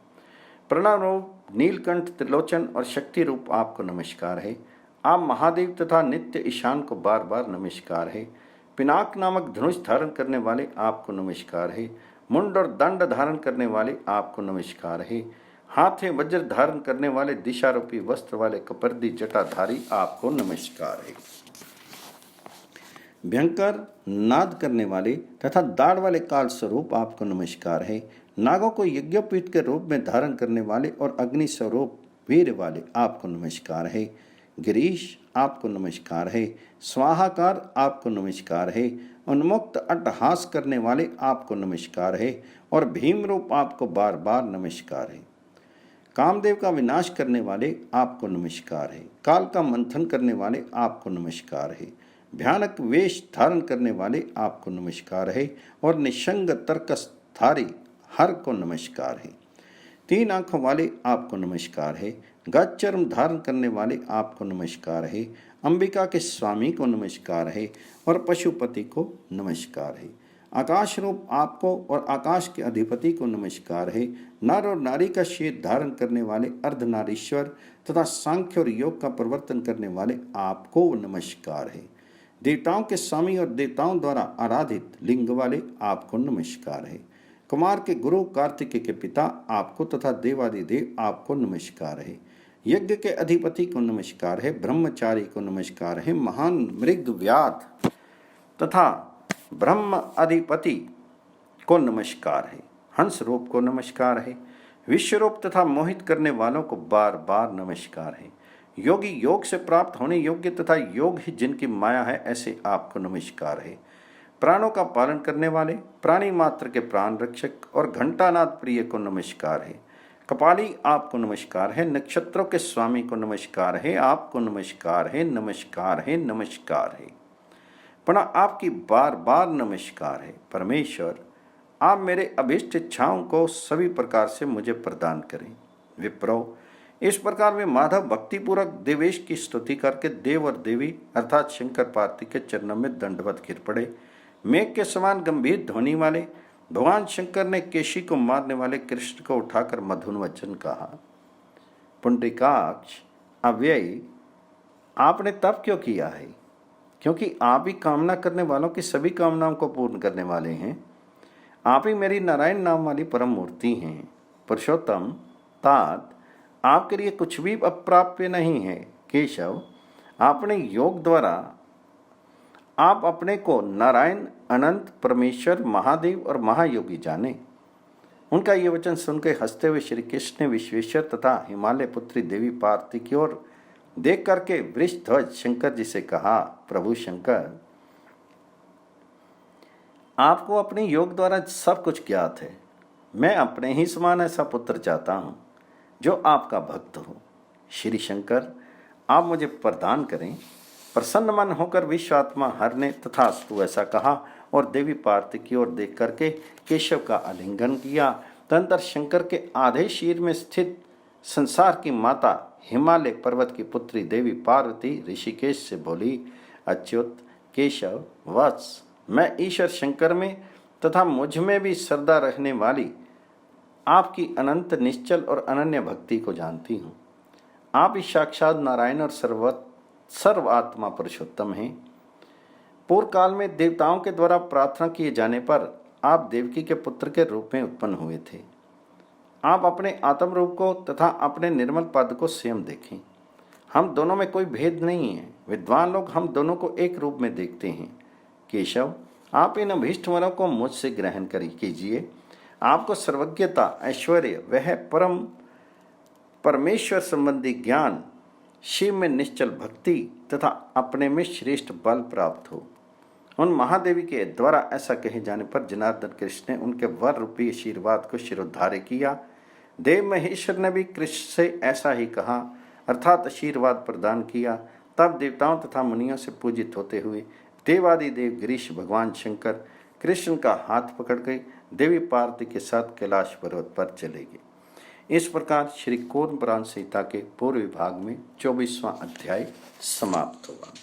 A: प्रणव रूप नीलकंठ, त्रिलोचन और शक्ति रूप आपको नमस्कार है। आप महादेव तथा नित्य ईशान को बार बार नमस्कार है। पिनाक नामक धनुष धारण करने वाले आपको नमस्कार है। मुंड और दंड धारण करने वाले आपको नमस्कार है। हाथ में वज्र धारण करने वाले दिशारूपी वस्त्र वाले कपर्दी जटाधारी आपको नमस्कार है। भयंकर नाद करने वाले तथा दाढ़ वाले काल स्वरूप आपको नमस्कार है। नागों को यज्ञोपवीत के रूप में धारण करने वाले और अग्नि स्वरूप वीर वाले आपको नमस्कार है। गिरीश आपको नमस्कार है। स्वाहाकार आपको नमस्कार है। उन्मुक्त अट्टहास करने वाले आपको नमस्कार है और भीम रूप आपको बार बार नमस्कार है। कामदेव का विनाश करने वाले आपको नमस्कार है। काल का मंथन करने वाले आपको नमस्कार है। भयानक वेश धारण करने वाले आपको नमस्कार है और निशंग तर्कसधारी हर को नमस्कार है। तीन आंखों वाले आपको नमस्कार है। गज चर्म धारण करने वाले आपको नमस्कार है। अंबिका के स्वामी को नमस्कार है और पशुपति को नमस्कार है। आकाश रूप आपको और आकाश के अधिपति को नमस्कार है। नर और नारी का शेद धारण करने वाले अर्धनारीश्वर तथा सांख्य और योग का प्रवर्तन करने वाले आपको नमस्कार है। देवताओं के स्वामी और देवताओं द्वारा आराधित लिंग वाले आपको नमस्कार है। कुमार के गुरु कार्तिकेय के पिता आपको तथा देवादिदेव आपको नमस्कार है। यज्ञ के अधिपति को नमस्कार है। ब्रह्मचारी को नमस्कार है। महान मृग व्याध तथा ब्रह्म अधिपति को नमस्कार है। हंस रूप को नमस्कार है। विश्वरूप तथा मोहित करने वालों को बार बार नमस्कार है। योगी योग से प्राप्त होने योग्य तथा योग ही जिनकी माया है ऐसे आपको नमस्कार है। प्राणों का पालन करने वाले, प्राणी मात्र के प्राण रक्षक और घंटानाद प्रिय को नमस्कार है। कपाली आपको नमस्कार है। नक्षत्रों के स्वामी को नमस्कार है। आपको नमस्कार है, नमस्कार है, नमस्कार है। पुनः आपकी बार बार नमस्कार है। परमेश्वर, आप मेरे अभीष्ट इच्छाओं को सभी प्रकार से मुझे प्रदान करें। विप्रो, इस प्रकार वे माधव भक्तिपूर्वक देवेश की स्तुति करके देव और देवी अर्थात शंकर पार्वती के चरणों में दंडवत गिर पड़े। मेघ के समान गंभीर ध्वनि वाले भगवान शंकर ने केशी को मारने वाले कृष्ण को उठाकर मधुर वचन कहा। पुंडरीकाक्ष, अव्यय, आपने तप क्यों किया है? क्योंकि आप ही कामना करने वालों की सभी कामनाओं को पूर्ण करने वाले हैं। आप ही मेरी नारायण नाम वाली परम मूर्ति हैं। पुरुषोत्तम, तात, आपके लिए कुछ भी अप्राप्य नहीं है। केशव, आपने योग द्वारा आप अपने को नारायण, अनंत, परमेश्वर, महादेव और महायोगी जाने। उनका ये वचन सुनकर हंसते हुए श्री कृष्ण ने विश्वेश्वर तथा हिमालय पुत्री देवी पार्वती की ओर देख करके वृषध्वज शंकर जी से कहा, प्रभु शंकर, आपको अपने योग द्वारा सब कुछ ज्ञात है। मैं अपने ही समान ऐसा पुत्र चाहता हूँ जो आपका भक्त हो। श्री शंकर, आप मुझे प्रदान करें। प्रसन्न मन होकर विश्वात्मा हर ने तथास्तु ऐसा कहा और देवी पार्वती की ओर देख करके केशव का आलिंगन किया। तदंतर शंकर के आधे शीर में स्थित संसार की माता हिमालय पर्वत की पुत्री देवी पार्वती ऋषिकेश से बोली, अच्युत, केशव, वत्स, मैं ईश्वर शंकर में तथा मुझ में भी श्रद्धा रखने वाली आपकी अनंत निश्चल और अनन्य भक्ति को जानती हूँ। आप ही साक्षात नारायण और सर्वात्मा पुरुषोत्तम हैं। पूर्व काल में देवताओं के द्वारा प्रार्थना किए जाने पर आप देवकी के पुत्र के रूप में उत्पन्न हुए थे। आप अपने आत्म रूप को तथा अपने निर्मल पद को स्वयं देखें। हम दोनों में कोई भेद नहीं है। विद्वान लोग हम दोनों को एक रूप में देखते हैं। केशव, आप इन अभीष्ट वरों को मुझसे ग्रहण कीजिए। आपको सर्वज्ञता, ऐश्वर्य, वह परमेश्वर संबंधी ज्ञान, शिव में निश्चल भक्ति तथा अपने में श्रेष्ठ बल प्राप्त हो। उन महादेवी के द्वारा ऐसा कहे जाने पर जनार्दन कृष्ण ने उनके वर रूपी आशीर्वाद को शिरोधार्य किया। देव महेश्वर ने भी कृष्ण से ऐसा ही कहा अर्थात आशीर्वाद प्रदान किया। तब देवताओं तथा मुनियों से पूजित होते हुए देवादिदेव गिरीश भगवान शंकर कृष्ण का हाथ पकड़ के देवी पार्वती के साथ कैलाश पर्वत पर चले गए। इस प्रकार श्री कूर्म पुराण संहिता के पूर्व विभाग में 24वां अध्याय समाप्त हुआ।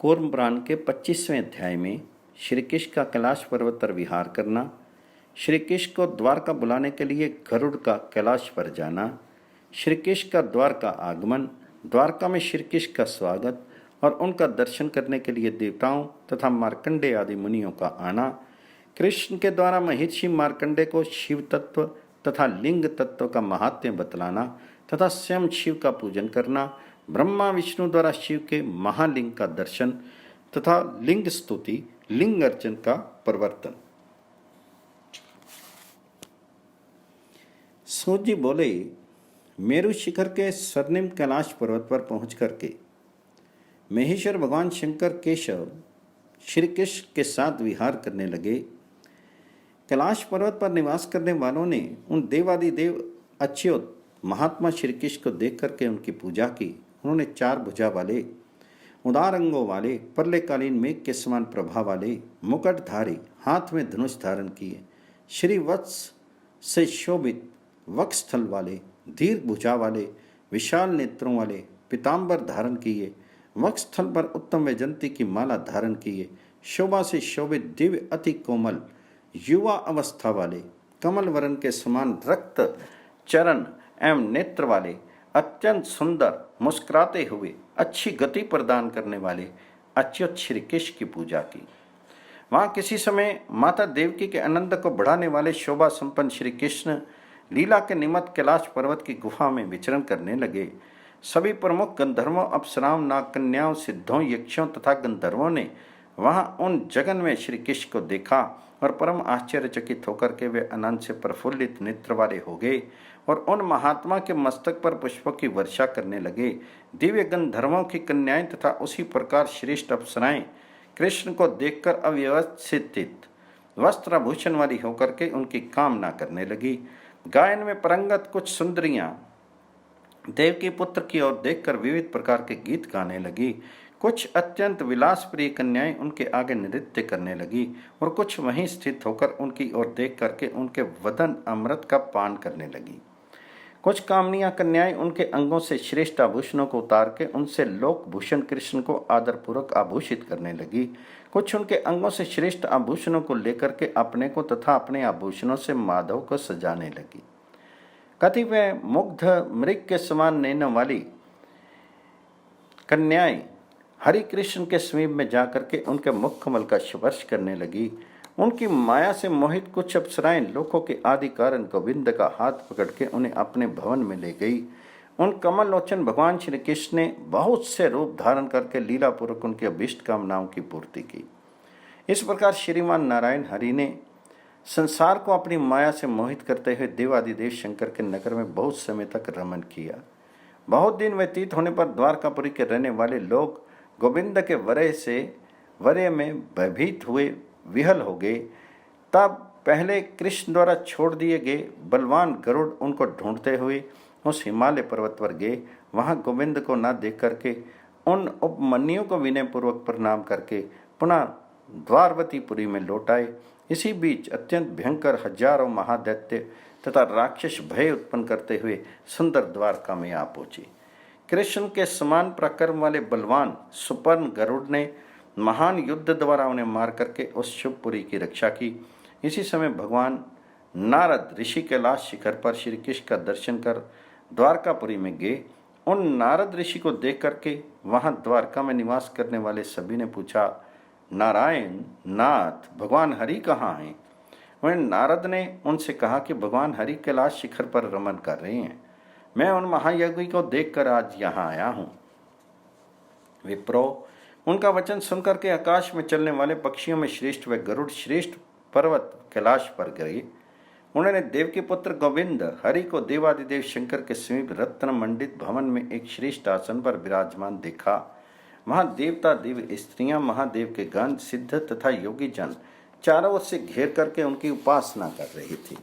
A: कूर्म पुराण के 25वें अध्याय में श्री कृष्ण का कैलाश पर्वत पर विहार करना, श्री कृष्ण को द्वारका बुलाने के लिए गरुड़ का कैलाश पर जाना, श्री कृष्ण का द्वारका आगमन, द्वारका में श्री कृष्ण का स्वागत और उनका दर्शन करने के लिए देवताओं तथा मार्कंडेय आदि मुनियों का आना, कृष्ण के द्वारा महर्षि मार्कंडेय को शिव तत्व तथा लिंग तत्व का महात्म्य बतलाना तथा स्वयं शिव का पूजन करना, ब्रह्मा विष्णु द्वारा शिव के महालिंग का दर्शन तथा लिंग स्तुति, लिंग अर्चन का प्रवर्तन। सूत जी बोले, मेरु शिखर के स्वर्णिम कैलाश पर्वत पर पहुंच करके महेश्वर भगवान शंकर केशव श्री कृष्ण के साथ विहार करने लगे। कैलाश पर्वत पर निवास करने वालों ने उन देवादिदेव अच्युत महात्मा श्री कृष्ण को देख करके उनकी पूजा की। उन्होंने 4 भुजा वाले, उदार अंगों वाले, प्रलयकालीन मेघ के समान प्रभा वाले, मुकुटधारी, हाथ में धनुष धारण किए, श्री वत्स से शोभित वक्षस्थल वाले, दीर्घ भुजा वाले, विशाल नेत्रों वाले, पीताम्बर धारण किए, वक्षस्थल पर उत्तम वैजंती की माला धारण किए, शोभा से शोभित दिव्य अति कोमल युवा अवस्था वाले, कमल वरण के समान रक्त चरण एवं नेत्र वाले, अत्यंत सुंदर मुस्कुराते हुए अच्छी गति प्रदान करने वाले अच्युत श्री कृष्ण की पूजा की। वहां किसी समय माता देवकी के आनंद को बढ़ाने वाले शोभा संपन्न श्री कृष्ण लीला के निमित्त कैलाश पर्वत की गुफा में विचरण करने लगे। सभी प्रमुख गंधर्वों, अप्सराओं, नाग कन्याओं, सिद्धों, यक्षों तथा गंधर्वों ने वहां उन जगन में श्री कृष्ण को देखा और परम आश्चर्यचकित होकर के वे आनंद से प्रफुल्लित नेत्र वाले हो गए और उन महात्मा के मस्तक पर पुष्पों की वर्षा करने लगे। दिव्य गंधर्वों की कन्याएं तथा उसी प्रकार श्रेष्ठ अप्सराएं कृष्ण को देखकर अव्यवस्थित वस्त्राभूषण वाली होकर के उनकी कामना करने लगी। गायन में परंगत कुछ सुंदरियां देवकी पुत्र की ओर देखकर विविध प्रकार के गीत गाने लगी। कुछ अत्यंत विलास प्रिय कन्याएं उनके आगे नृत्य करने लगी और कुछ वहीं स्थित होकर उनकी ओर देख करके उनके वदन अमृत का पान करने लगी। कुछ कामनिया कन्याएं उनके अंगों से श्रेष्ठ आभूषणों को उतार के उनसे लोकभूषण कृष्ण को आदरपूर्वक आभूषित करने लगी। कुछ उनके अंगों से श्रेष्ठ आभूषणों को लेकर के अपने को तथा अपने आभूषणों से माधव को सजाने लगी। कतिपय मुग्ध मृग के समान नैनों वाली कन्याएं हरि कृष्ण के समीप में जाकर के उनके मुख कमल का स्पर्श करने लगी। उनकी माया से मोहित कुछ अप्सराएं लोकों के आदि कारण गोविंद का हाथ पकड़ के उन्हें अपने भवन में ले गई। उन कमल लोचन भगवान श्री कृष्ण ने बहुत से रूप धारण करके लीला पूर्वक उनकी अभीष्ट कामनाओं की पूर्ति की। इस प्रकार श्रीमान नारायण हरि ने संसार को अपनी माया से मोहित करते हुए देवादिदेव शंकर के नगर में बहुत समय तक रमन किया। बहुत दिन व्यतीत होने पर द्वारकापुरी के रहने वाले लोग गोविंद के वरय में भयभीत हुए विहल हो गए। तब पहले कृष्ण द्वारा छोड़ दिए गए बलवान गरुड़ उनको ढूंढते हुए उस हिमालय पर्वत पर गए। वहां गोविंद को न देख करके उन उपमन्युओं को विनयपूर्वक प्रणाम करके पुनः द्वारवतीपुरी में लौट आए। इसी बीच अत्यंत भयंकर हजारों महादैत्य तथा राक्षस भय उत्पन्न करते हुए सुंदर द्वारका में आ पहुंचे। कृष्ण के समान पराक्रम वाले बलवान सुपर्ण गरुड़ ने महान युद्ध द्वारा उन्हें मार करके उस शुभपुरी की रक्षा की। इसी समय भगवान नारद ऋषि कैलाश शिखर पर श्री कृष्ण का दर्शन कर द्वारकापुरी में गए। उन नारद ऋषि को देख करके वहां द्वारका में निवास करने वाले सभी ने पूछा, नारायण नाथ भगवान हरि कहाँ हैं? वह नारद ने उनसे कहा कि भगवान हरि कैलाश शिखर पर रमन कर रहे हैं। मैं उन महायोगी को देखकर आज यहाँ आया हूँ। विप्रो, उनका वचन सुनकर के आकाश में चलने वाले पक्षियों में श्रेष्ठ व गरुड़ श्रेष्ठ पर्वत कैलाश पर गए। उन्होंने देव के पुत्र गोविंद हरि को देवादिदेव शंकर के समीप रत्न मंडित भवन में एक श्रेष्ठ आसन पर विराजमान देखा। वहां देवता दिव्य स्त्रियां, महादेव के गण, सिद्ध तथा योगी जन चारों ओर से घेर करके उनकी उपासना कर रही थी।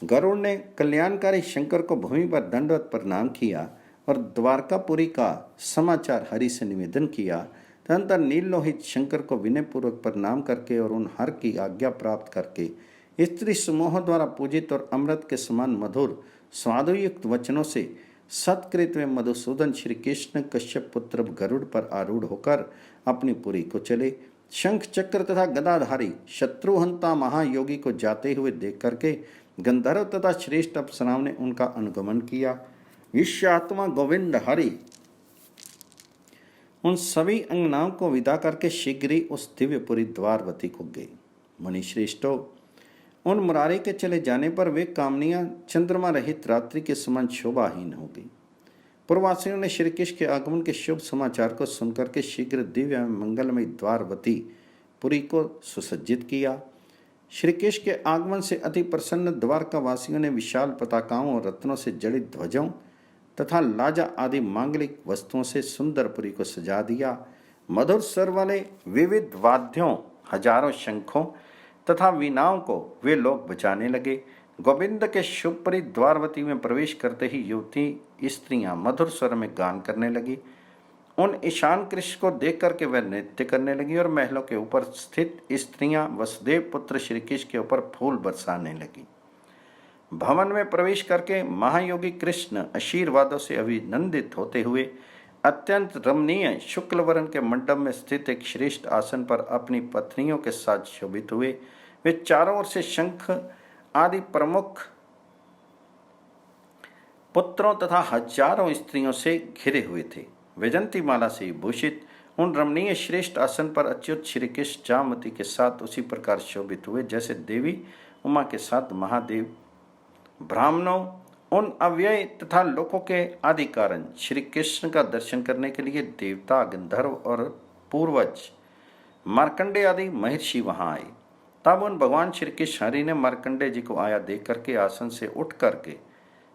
A: गरुड़ ने कल्याणकारी शंकर को भूमि पर दंडवत प्रणाम किया और द्वारकापुरी का समाचार हरि से निवेदन किया। तदनंतर नीललोहित शंकर को विनयपूर्वक प्रणाम करके और उन हर की आज्ञा प्राप्त करके स्त्री समूह द्वारा पूजित और अमृत के समान मधुर स्वादुयुक्त वचनों से सत्कृत में मधुसूदन श्री कृष्ण कश्यप पुत्र गरुड़ पर आरूढ़ होकर अपनी पुरी को चले। शंख चक्र तथा गदाधारी शत्रुहंता महायोगी को जाते हुए देख करके गंधर्व तथा श्रेष्ठ अप्सराओं ने उनका अनुगमन किया। ईश्वरात्मा गोविंद हरि उन सभी अंगनाओं को विदा करके शीघ्र ही उस दिव्यपुरी द्वारवती को गए। मुनि श्रेष्ठों, उन मुरारी के चले जाने पर वे कामनियां चंद्रमा रहित रात्रि के समान शोभाहीन हो गई। पूर्ववासियों ने श्री कृष्ण के आगमन के शुभ समाचार को सुनकर के शीघ्र दिव्य मंगलमय द्वारवती पुरी को सुसज्जित किया। श्री कृष्ण के आगमन से अति प्रसन्न द्वारका वासियों ने विशाल पताकाओं और रत्नों से जड़ित ध्वजों तथा लाजा आदि मांगलिक वस्तुओं से सुंदर पुरी को सजा दिया। मधुर स्वर वाले विविध वाद्यों, हजारों शंखों तथा वीणाओं को वे लोग बजाने लगे। गोविंद के शुभपुरी द्वारवती में प्रवेश करते ही युवती स्त्रियां मधुर स्वर में गान करने लगी। उन ईशान कृष्ण को देख करके वह नृत्य करने लगी और महलों के ऊपर स्थित स्त्रियां वसुदेव पुत्र श्री कृष्ण के ऊपर फूल बरसाने लगी। भवन में प्रवेश करके महायोगी कृष्ण आशीर्वादों से अभिनंदित होते हुए अत्यंत रमणीय शुक्ल वर्ण के मंडप में स्थित एक श्रेष्ठ आसन पर अपनी पत्नियों के साथ शोभित हुए। वे चारों ओर से शंख आदि प्रमुख पुत्रों तथा हजारों स्त्रियों से घिरे हुए थे। वैजंती माला से भूषित उन रमणीय श्रेष्ठ आसन पर अच्युत श्री कृष्ण जामवती के साथ उसी प्रकार शोभित हुए जैसे देवी उमा के साथ महादेव। ब्राह्मणों उन अव्यय तथा लोकों के आदि कारण श्री कृष्ण का दर्शन करने के लिए देवता, गंधर्व और पूर्वज मार्कंडे आदि महर्षि वहां आए। तब उन भगवान श्री कृष्ण हरि ने मार्कंडे जी को आया देख करके आसन से उठ करके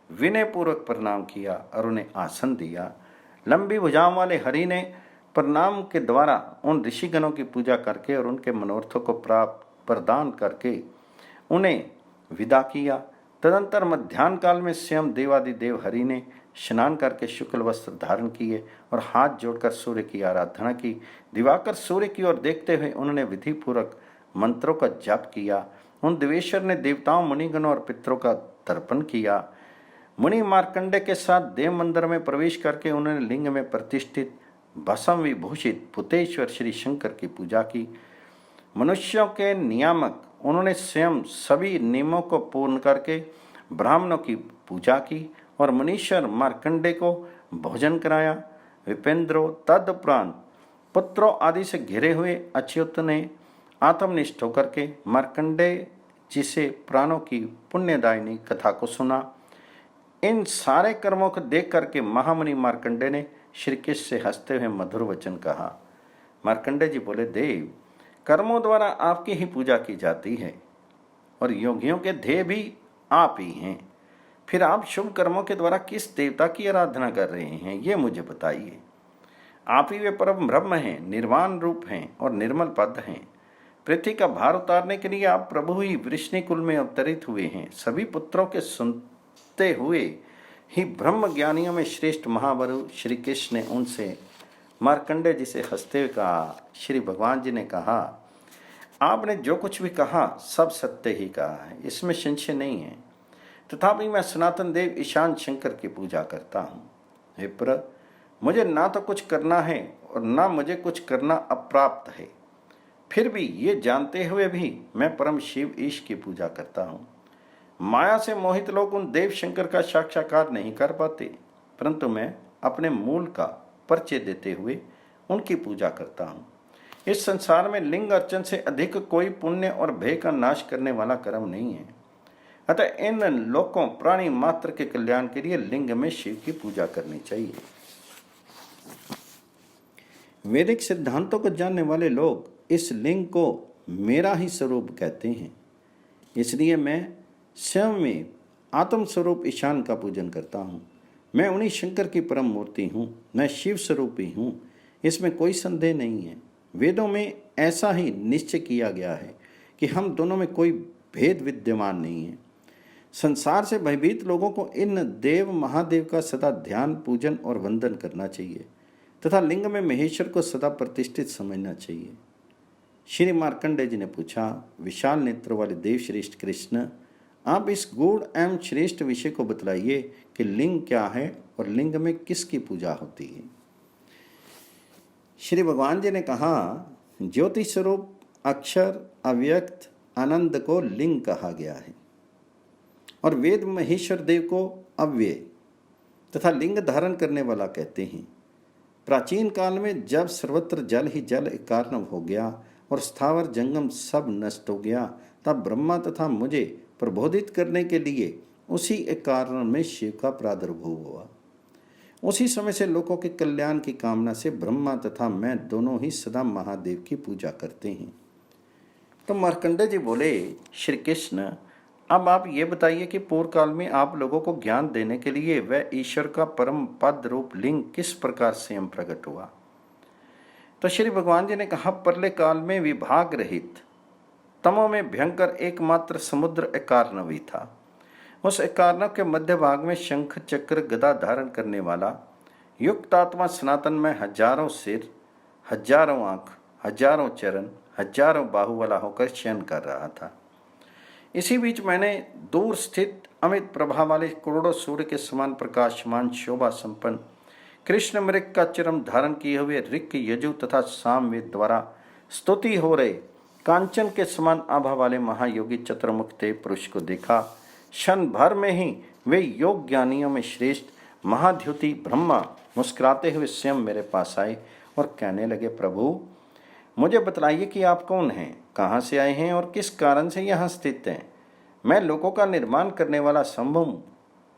A: विनय पूर्वक प्रणाम किया और उन्हें आसन दिया। लंबी भुजाओं वाले हरि ने प्रणाम के द्वारा उन ऋषिगणों की पूजा करके और उनके मनोरथों को प्राप्त प्रदान करके उन्हें विदा किया। तदंतर मध्यान्ह काल में स्वयं देवादिदेव हरि ने स्नान करके शुक्ल वस्त्र धारण किए और हाथ जोड़कर सूर्य की आराधना की। दिवाकर सूर्य की ओर देखते हुए उन्होंने विधि पूर्वक मंत्रों का जाप किया। उन देवेश्वर ने देवताओं, मुनिगणों और पितरों का तर्पण किया। मुनि मार्कंडे के साथ देव मंदिर में प्रवेश करके उन्होंने लिंग में प्रतिष्ठित भस्म विभूषित भूतेश्वर श्री शंकर की पूजा की। मनुष्यों के नियामक उन्होंने स्वयं सभी नियमों को पूर्ण करके ब्राह्मणों की पूजा की और मुनीश्वर मार्कंडे को भोजन कराया। विपेंद्रो तदुपरांत पुत्रों आदि से घिरे हुए अच्युत ने आत्मनिष्ठ होकर के मार्कंडे जी से प्राणों की पुण्यदायिनी कथा को सुना। इन सारे कर्मों को देख करके महामुनि मार्कंडे ने श्री कृष्ण से हंसते हुए मधुर वचन कहा। मार्कंडे जी बोले, देव, कर्मों द्वारा आपकी ही पूजा की जाती है और योगियों के ध्येय भी आप ही हैं। फिर आप शुभ कर्मों के द्वारा किस देवता की आराधना कर रहे हैं, ये मुझे बताइए। आप ही वे परम ब्रह्म हैं, निर्वाण रूप हैं और निर्मल पद हैं। पृथ्वी का भार उतारने के लिए आप प्रभु ही वृष्णि कुल में अवतरित हुए हैं। सभी पुत्रों के सुनते हुए ही ब्रह्म ज्ञानियों में श्रेष्ठ महाबरु श्री कृष्ण ने उनसे मार्कंडे जी से हंसते हुए कहा। श्री भगवान जी ने कहा, आपने जो कुछ भी कहा सब सत्य ही कहा है, इसमें संशय नहीं है। तथापि मैं सनातन देव ईशान शंकर की पूजा करता हूँ। हे प्र, मुझे ना तो कुछ करना है और ना मुझे कुछ करना अप्राप्त है। फिर भी ये जानते हुए भी मैं परम शिव ईश की पूजा करता हूँ। माया से मोहित लोग उन देव शंकर का साक्षात्कार नहीं कर पाते, परंतु मैं अपने मूल का परिचय देते हुए उनकी पूजा करता हूँ। इस संसार में लिंग अर्चन से अधिक कोई पुण्य और भय का नाश करने वाला कर्म नहीं है। अतः इन लोकों प्राणी मात्र के कल्याण के लिए लिंग में शिव की पूजा करनी चाहिए। वैदिक सिद्धांतों को जानने वाले लोग इस लिंग को मेरा ही स्वरूप कहते हैं। इसलिए मैं स्वयं में आत्म स्वरूप ईशान का पूजन करता हूँ। मैं उन्हीं शंकर की परम मूर्ति हूँ। मैं शिव स्वरूपी हूँ, इसमें कोई संदेह नहीं है। वेदों में ऐसा ही निश्चय किया गया है कि हम दोनों में कोई भेद विद्यमान नहीं है। संसार से भयभीत लोगों को इन देव महादेव का सदा ध्यान, पूजन और वंदन करना चाहिए तथा लिंग में महेश्वर को सदा प्रतिष्ठित समझना चाहिए। श्री मार्कंडे जी ने पूछा, विशाल नेत्र वाले देव श्रेष्ठ कृष्ण, आप इस गूढ़ एवं श्रेष्ठ विषय को बतलाइए कि लिंग क्या है और लिंग में किसकी पूजा होती है। श्री भगवान जी ने कहा, ज्योति स्वरूप अक्षर अव्यक्त आनंद को लिंग कहा गया है और वेद महेश्वर देव को अव्यय तथा लिंग धारण करने वाला कहते हैं। प्राचीन काल में जब सर्वत्र जल ही जल एक कारण हो गया और स्थावर जंगम सब नष्ट हो गया, तब ब्रह्मा तथा मुझे प्रबोधित करने के लिए उसी एक कारण में शिव का प्रादुर्भाव हुआ। उसी समय से लोगों के कल्याण की कामना से ब्रह्मा तथा मैं दोनों ही सदा महादेव की पूजा करते हैं। तो मार्कंडे जी बोले, श्री कृष्ण, अब आप ये बताइए कि पूर्व काल में आप लोगों को ज्ञान देने के लिए वह ईश्वर का परम पद रूप लिंग किस प्रकार स्वयं प्रकट हुआ। तो श्री भगवान जी ने कहा, परले काल में विभाग रहित तमों में भयंकर एकमात्र समुद्र एकार्णव ही था। उस एकार्णव के मध्य भाग में शंख चक्र गदा धारण करने वाला युक्त आत्मा सनातन में हजारों सिर, हजारों आंख, हजारों चरण, हजारों बाहु वाला होकर शयन कर रहा था। इसी बीच मैंने दूर स्थित अमित प्रभा वाले करोड़ों सूर्य के समान प्रकाशमान शोभा संपन्न कृष्ण मृग का चरम धारण किए हुए ऋक, यजु तथा सामवेद द्वारा स्तुति हो रहे कांचन के समान आभा वाले महायोगी चतुर्मुख देव पुरुष को देखा। क्षण भर में ही वे योग ज्ञानियों में श्रेष्ठ महाद्युति ब्रह्मा मुस्कुराते हुए स्वयं मेरे पास आए और कहने लगे, प्रभु मुझे बतलाइए कि आप कौन हैं, कहाँ से आए हैं और किस कारण से यहाँ स्थित हैं। मैं लोकों का निर्माण करने वाला संभव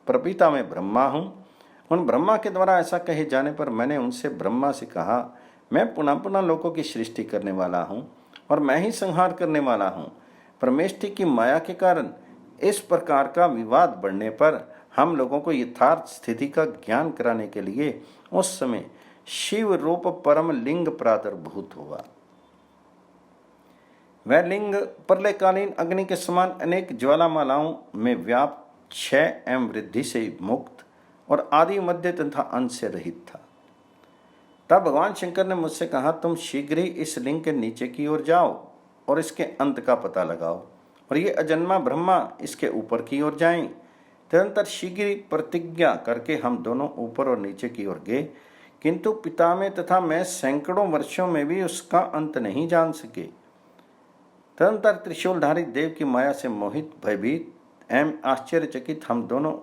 A: प्रपिता में ब्रह्मा हूँ। उन ब्रह्मा के द्वारा ऐसा कहे जाने पर मैंने उनसे ब्रह्मा से कहा, मैं पुनः पुनः लोकों की सृष्टि करने वाला हूँ और मैं ही संहार करने वाला हूँ। परमेष्टि की माया के कारण इस प्रकार का विवाद बढ़ने पर हम लोगों को यथार्थ स्थिति का ज्ञान कराने के लिए उस समय शिव रूप परम लिंग प्रादुर्भूत हुआ। वह लिंग प्रलयकालीन अग्नि के समान अनेक ज्वालामालाओं में व्याप्त क्षय एवं वृद्धि से मुक्त और आदि मध्य तथा अंत से रहित था। तब भगवान शंकर ने मुझसे कहा, तुम शीघ्र ही इस लिंग के नीचे की ओर जाओ और इसके अंत का पता लगाओ और ये अजन्मा ब्रह्मा इसके ऊपर की ओर जाएं। तदनंतर शीघ्र ही प्रतिज्ञा करके हम दोनों ऊपर और नीचे की ओर गए, किंतु पिता में तथा मैं सैकड़ों वर्षों में भी उसका अंत नहीं जान सके। तदनंतर त्रिशूलधारी देव की माया से मोहित भयभीत एवं आश्चर्यचकित हम दोनों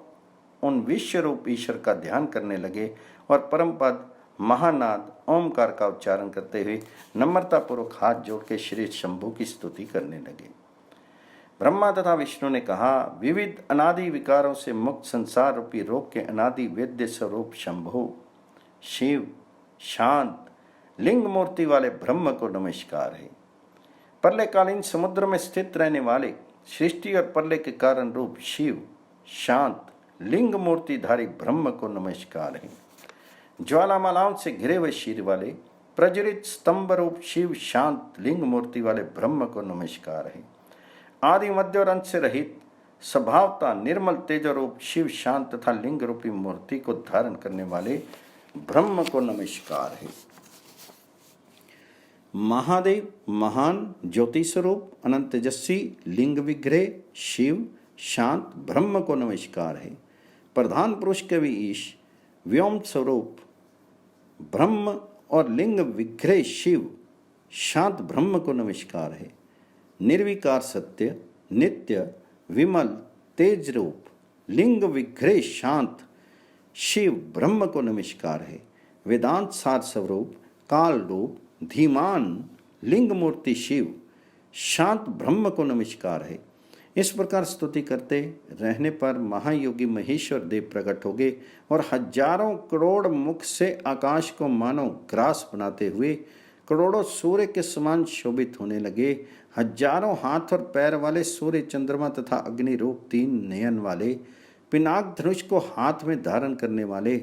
A: उन विश्व रूप ईश्वर का ध्यान करने लगे और परम पद महानाद ओमकार का उच्चारण करते हुए नम्रतापूर्वक हाथ जोड़ के श्री शंभु की स्तुति करने लगे। ब्रह्मा तथा विष्णु ने कहा, विविध अनादि विकारों से मुक्त संसार रूपी रोग के अनादि वेद्य स्वरूप शंभु शिव शांत लिंग मूर्ति वाले ब्रह्म को नमस्कार है। प्रलयकालीन समुद्र में स्थित रहने वाले सृष्टि और प्रलय के कारण रूप शिव शांत लिंग मूर्तिधारी ब्रह्म को नमस्कार है। ज्वालामालाओं से घिरे हुए शीर वाले प्रज्वलित स्तंभ रूप शिव शांत लिंग मूर्ति वाले ब्रह्म को नमस्कार है। आदि मध्य और अंत से रहित स्वभावता निर्मल तेज रूप शिव शांत तथा लिंग रूपी मूर्ति को धारण करने वाले ब्रह्म को नमस्कार है। महादेव महान ज्योति स्वरूप अनंत तेजस्वी लिंग विग्रह शिव शांत ब्रह्म को नमस्कार है। प्रधान पुरुष के भी ईश व्योम स्वरूप ब्रह्म और लिंग विग्रह शिव शांत ब्रह्म को नमस्कार है। निर्विकार सत्य नित्य विमल तेज रूप लिंग विग्रह शांत शिव ब्रह्म को नमस्कार है। वेदांत सार स्वरूप काल रूप धीमान लिंग मूर्ति शिव शांत ब्रह्म को नमस्कार है। इस प्रकार स्तुति करते रहने पर महायोगी महेश्वर देव प्रकट हो गए और हजारों करोड़ मुख से आकाश को मानो ग्रास बनाते हुए करोड़ों सूर्य के समान शोभित होने लगे। हजारों हाथ और पैर वाले सूर्य चंद्रमा तथा अग्नि रूप 3 नयन वाले पिनाक धनुष को हाथ में धारण करने वाले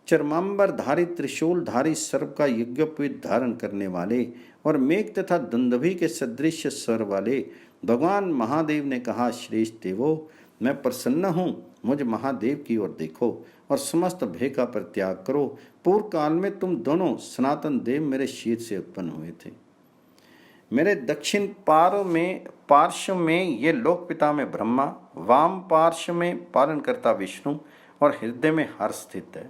A: चर्मांबर धारी त्रिशूल धारी सर्प का यज्ञोपवीत धारण करने वाले और मेघ तथा दुंदुभि के सदृश स्वर वाले भगवान महादेव ने कहा, श्रेष्ठ देवो मैं प्रसन्न हूँ, मुझ महादेव की ओर देखो और समस्त भय का परित्याग करो। पूर्व काल में तुम दोनों सनातन देव मेरे शीर से उत्पन्न हुए थे। मेरे दक्षिण पार्श्व में ये लोक पिता में ब्रह्मा, वाम पार्श्व में पालनकर्ता विष्णु और हृदय में हर्ष स्थित है।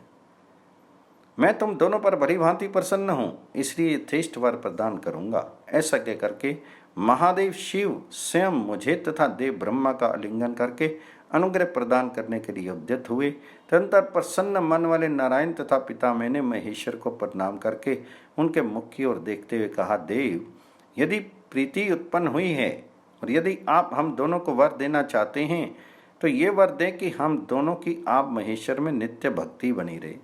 A: मैं तुम दोनों पर भली भांति प्रसन्न हूँ, इसलिए यथेष्ट वर प्रदान करूँगा। ऐसा कह करके महादेव शिव स्वयं मुझे तथा देव ब्रह्मा का आलिंगन करके अनुग्रह प्रदान करने के लिए उद्यत हुए। तदनंतर प्रसन्न मन वाले नारायण तथा पिता मैंने महेश्वर को प्रणाम करके उनके मुख की ओर देखते हुए कहा, देव यदि प्रीति उत्पन्न हुई है और यदि आप हम दोनों को वर देना चाहते हैं तो ये वर दें कि हम दोनों की आप महेश्वर में नित्य भक्ति बनी रहे।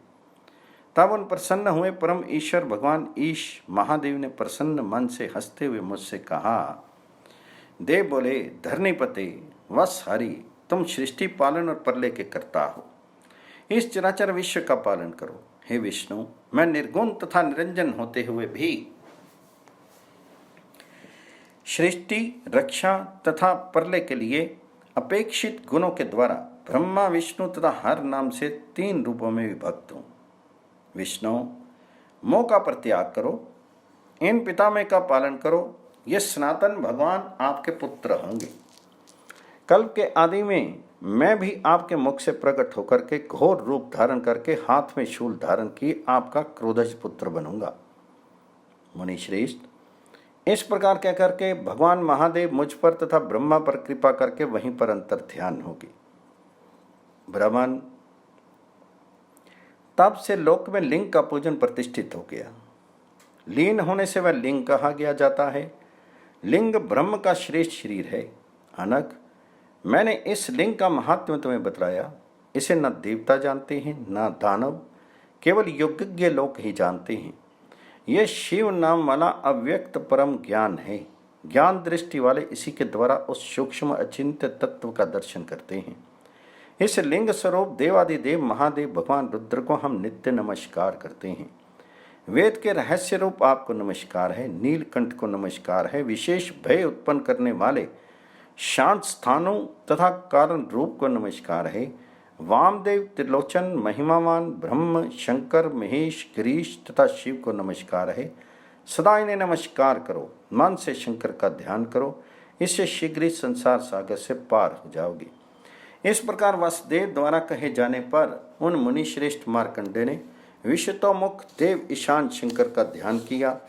A: तब उन प्रसन्न हुए परम ईश्वर भगवान ईश महादेव ने प्रसन्न मन से हंसते हुए मुझसे कहा, देव बोले, धरनीपते वस हरि तुम सृष्टि पालन और प्रलय के कर्ता हो, इस चराचर विश्व का पालन करो। हे विष्णु, मैं निर्गुण तथा निरंजन होते हुए भी सृष्टि रक्षा तथा प्रलय के लिए अपेक्षित गुणों के द्वारा ब्रह्मा विष्णु तथा हर नाम से 3 रूपों में विभक्त हूँ। विष्णु, मोह का परित्याग करो, इन पितामह का पालन करो, ये सनातन भगवान आपके पुत्र होंगे। कल्प के आदि में मैं भी आपके मुख से प्रकट होकर के घोर रूप धारण करके हाथ में शूल धारण किए आपका क्रोधज पुत्र बनूंगा। मुनि श्रेष्ठ, इस प्रकार कह करके भगवान महादेव मुझ पर तथा ब्रह्मा पर कृपा करके वहीं पर अंतर ध्यान होगी। ब्राह्मण। तब से लोक में लिंग का पूजन प्रतिष्ठित हो गया। लीन होने से वह लिंग कहा गया जाता है। लिंग ब्रह्म का श्रेष्ठ शरीर है। अनक, मैंने इस लिंग का महात्म्य तुम्हें बतलाया। इसे न देवता जानते हैं न दानव, केवल योग्य लोग ही जानते हैं। यह शिव नाम वाला अव्यक्त परम ज्ञान है। ज्ञान दृष्टि वाले इसी के द्वारा उस सूक्ष्म अचिंत्य तत्व का दर्शन करते हैं। इस लिंग स्वरूप देवादिदेव महादेव भगवान रुद्र को हम नित्य नमस्कार करते हैं। वेद के रहस्य रूप आपको नमस्कार है। नीलकंठ को नमस्कार है। विशेष भय उत्पन्न करने वाले शांत स्थानों तथा कारण रूप को नमस्कार है। वामदेव, त्रिलोचन, महिमावान ब्रह्म, शंकर, महेश, गिरीश तथा शिव को नमस्कार है। सदा इन्हें नमस्कार करो। मन से शंकर का ध्यान करो। इससे शीघ्र ही संसार सागर से पार हो जाओगे। इस प्रकार वसुदेव द्वारा कहे जाने पर उन मुनि श्रेष्ठ मार्कंडे ने विश्वतोमुख देव ईशान शंकर का ध्यान किया।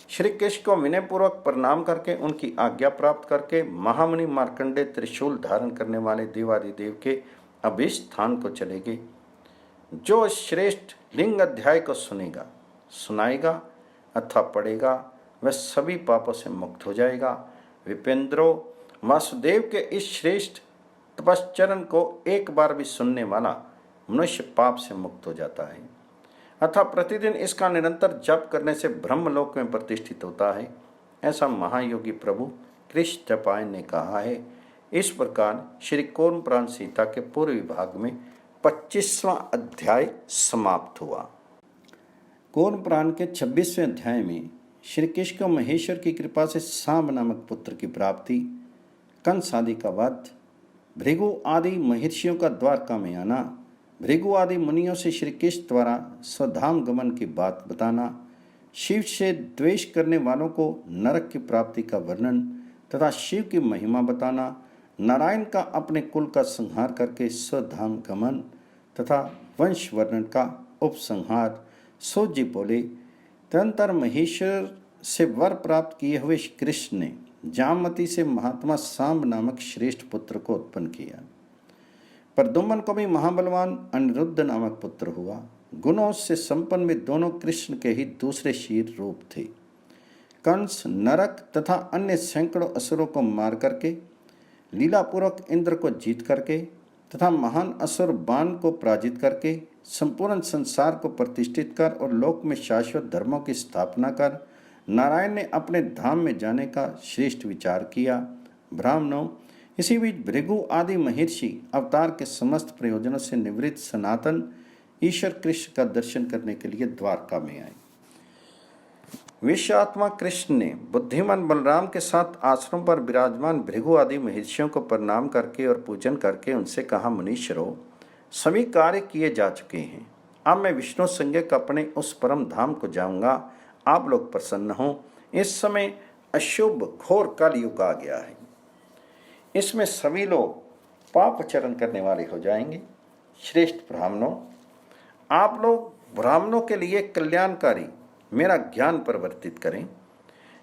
A: श्री कृष्ण को विनयपूर्वक प्रणाम करके उनकी आज्ञा प्राप्त करके महामुनि मार्कंडे त्रिशूल धारण करने वाले देवादिदेव के अभीष्ट स्थान को चले गए। जो श्रेष्ठ लिंग अध्याय को सुनेगा, सुनाएगा अथवा पढ़ेगा, वह सभी पापों से मुक्त हो जाएगा। विपेंद्रो, वासुदेव के इस श्रेष्ठ तपश्चरण को एक बार भी सुनने वाला मनुष्य पाप से मुक्त हो जाता है, अथवा प्रतिदिन इसका निरंतर जप करने से ब्रह्मलोक में प्रतिष्ठित होता है। ऐसा महायोगी प्रभु कृष्ण जपायन ने कहा है। इस प्रकार श्री कूर्म पुराण सीता के पूर्व भाग में 25वां अध्याय समाप्त हुआ। कूर्म पुराण के 26वें अध्याय में श्री कृष्ण को महेश्वर की कृपा से सांब नामक पुत्र की प्राप्ति, कंस आदि का वध, भृगु आदि महर्षियों का द्वारका में आना, भृगु आदि मुनियों से श्री कृष्ण द्वारा स्वधाम गमन की बात बताना, शिव से द्वेष करने वालों को नरक की प्राप्ति का वर्णन तथा शिव की महिमा बताना, नारायण का अपने कुल का संहार करके स्वधाम गमन तथा वंश वर्णन का उपसंहार। सूत जी बोले, तदंतर महेश्वर से वर प्राप्त किए हुए कृष्ण ने जामवती से महात्मा सांब नामक श्रेष्ठ पुत्र को उत्पन्न किया। प्रद्युम्न को भी महाबलवान अनिरुद्ध नामक पुत्र हुआ। गुणों से संपन्न में दोनों कृष्ण के ही दूसरे शीर रूप थे। कंस, नरक तथा अन्य सैकड़ों असुरों को मार करके, लीलापूर्वक इंद्र को जीत करके तथा महान असुर बाण को पराजित करके संपूर्ण संसार को प्रतिष्ठित कर और लोक में शाश्वत धर्मों की स्थापना कर नारायण ने अपने धाम में जाने का श्रेष्ठ विचार किया। ब्राह्मणों, इसी बीच भृगु आदि महर्षि अवतार के समस्त प्रयोजनों से निवृत्त सनातन ईश्वर कृष्ण का दर्शन करने के लिए द्वारका में आए। विश्वात्मा कृष्ण ने बुद्धिमान बलराम के साथ आश्रम पर विराजमान भृगु आदि महर्षियों को प्रणाम करके और पूजन करके उनसे कहा, मुनीश्वरों, सभी कार्य किए जा चुके हैं। अब मैं विष्णु संज्ञक अपने उस परम धाम को जाऊंगा। आप लोग प्रसन्न हों। इस समय अशुभ घोर कलयुग आ गया है। इसमें सभी लोग पापचरण करने वाले हो जाएंगे। श्रेष्ठ ब्राह्मणों, आप लोग ब्राह्मणों के लिए कल्याणकारी मेरा ज्ञान परिवर्तित करें,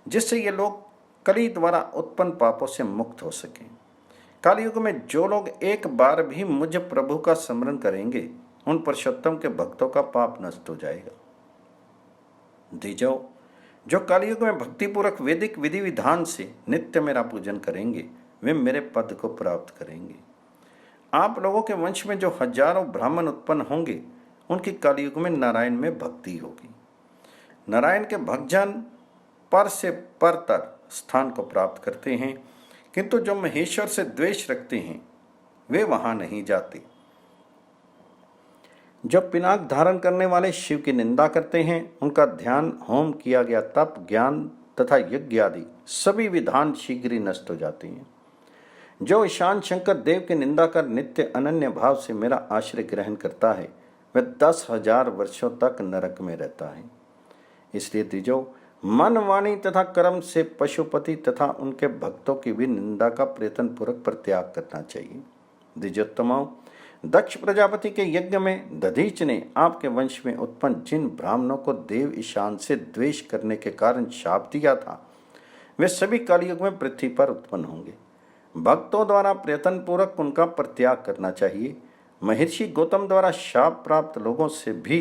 A: जिससे ये लोग कली द्वारा उत्पन्न पापों से मुक्त हो सकें। कलयुग में जो लोग एक बार भी मुझ प्रभु का स्मरण करेंगे, उन पुरुषोत्तम के भक्तों का पाप नष्ट हो जाएगा। द्विजो, जो कलयुग में भक्तिपूर्वक वैदिक विधि विधान से नित्य मेरा पूजन करेंगे, वे मेरे पद को प्राप्त करेंगे। आप लोगों के वंश में जो हजारों ब्राह्मण उत्पन्न होंगे, उनकी कलयुग में नारायण में भक्ति होगी। नारायण के भक्तजन पर से परतर स्थान को प्राप्त करते हैं, किंतु जो महेश्वर से द्वेष रखते हैं वे वहां नहीं जाते। जो पिनाक धारण करने वाले शिव की निंदा करते हैं, उनका ध्यान, होम किया गया तप, ज्ञान तथा यज्ञ आदि सभी विधान शीघ्र ही नष्ट हो जाते हैं। जो ईशान शंकर देव की निंदा कर नित्य अनन्य भाव से मेरा आश्रय ग्रहण करता है, वह 10,000 वर्षों तक नरक में रहता है। इसलिए द्विजो, मन, वाणी तथा कर्म से पशुपति तथा उनके भक्तों की भी निंदा का प्रयत्न पूर्वक परित्याग करना चाहिए। द्विजोत्तमों, दक्ष प्रजापति के यज्ञ में दधीच ने आपके वंश में उत्पन्न जिन ब्राह्मणों को देव ईशान से द्वेष करने के कारण शाप दिया था, वे सभी कलयुग में पृथ्वी पर उत्पन्न होंगे। भक्तों द्वारा प्रयत्न पूर्वक उनका परित्याग करना चाहिए। महर्षि गौतम द्वारा शाप प्राप्त लोगों से भी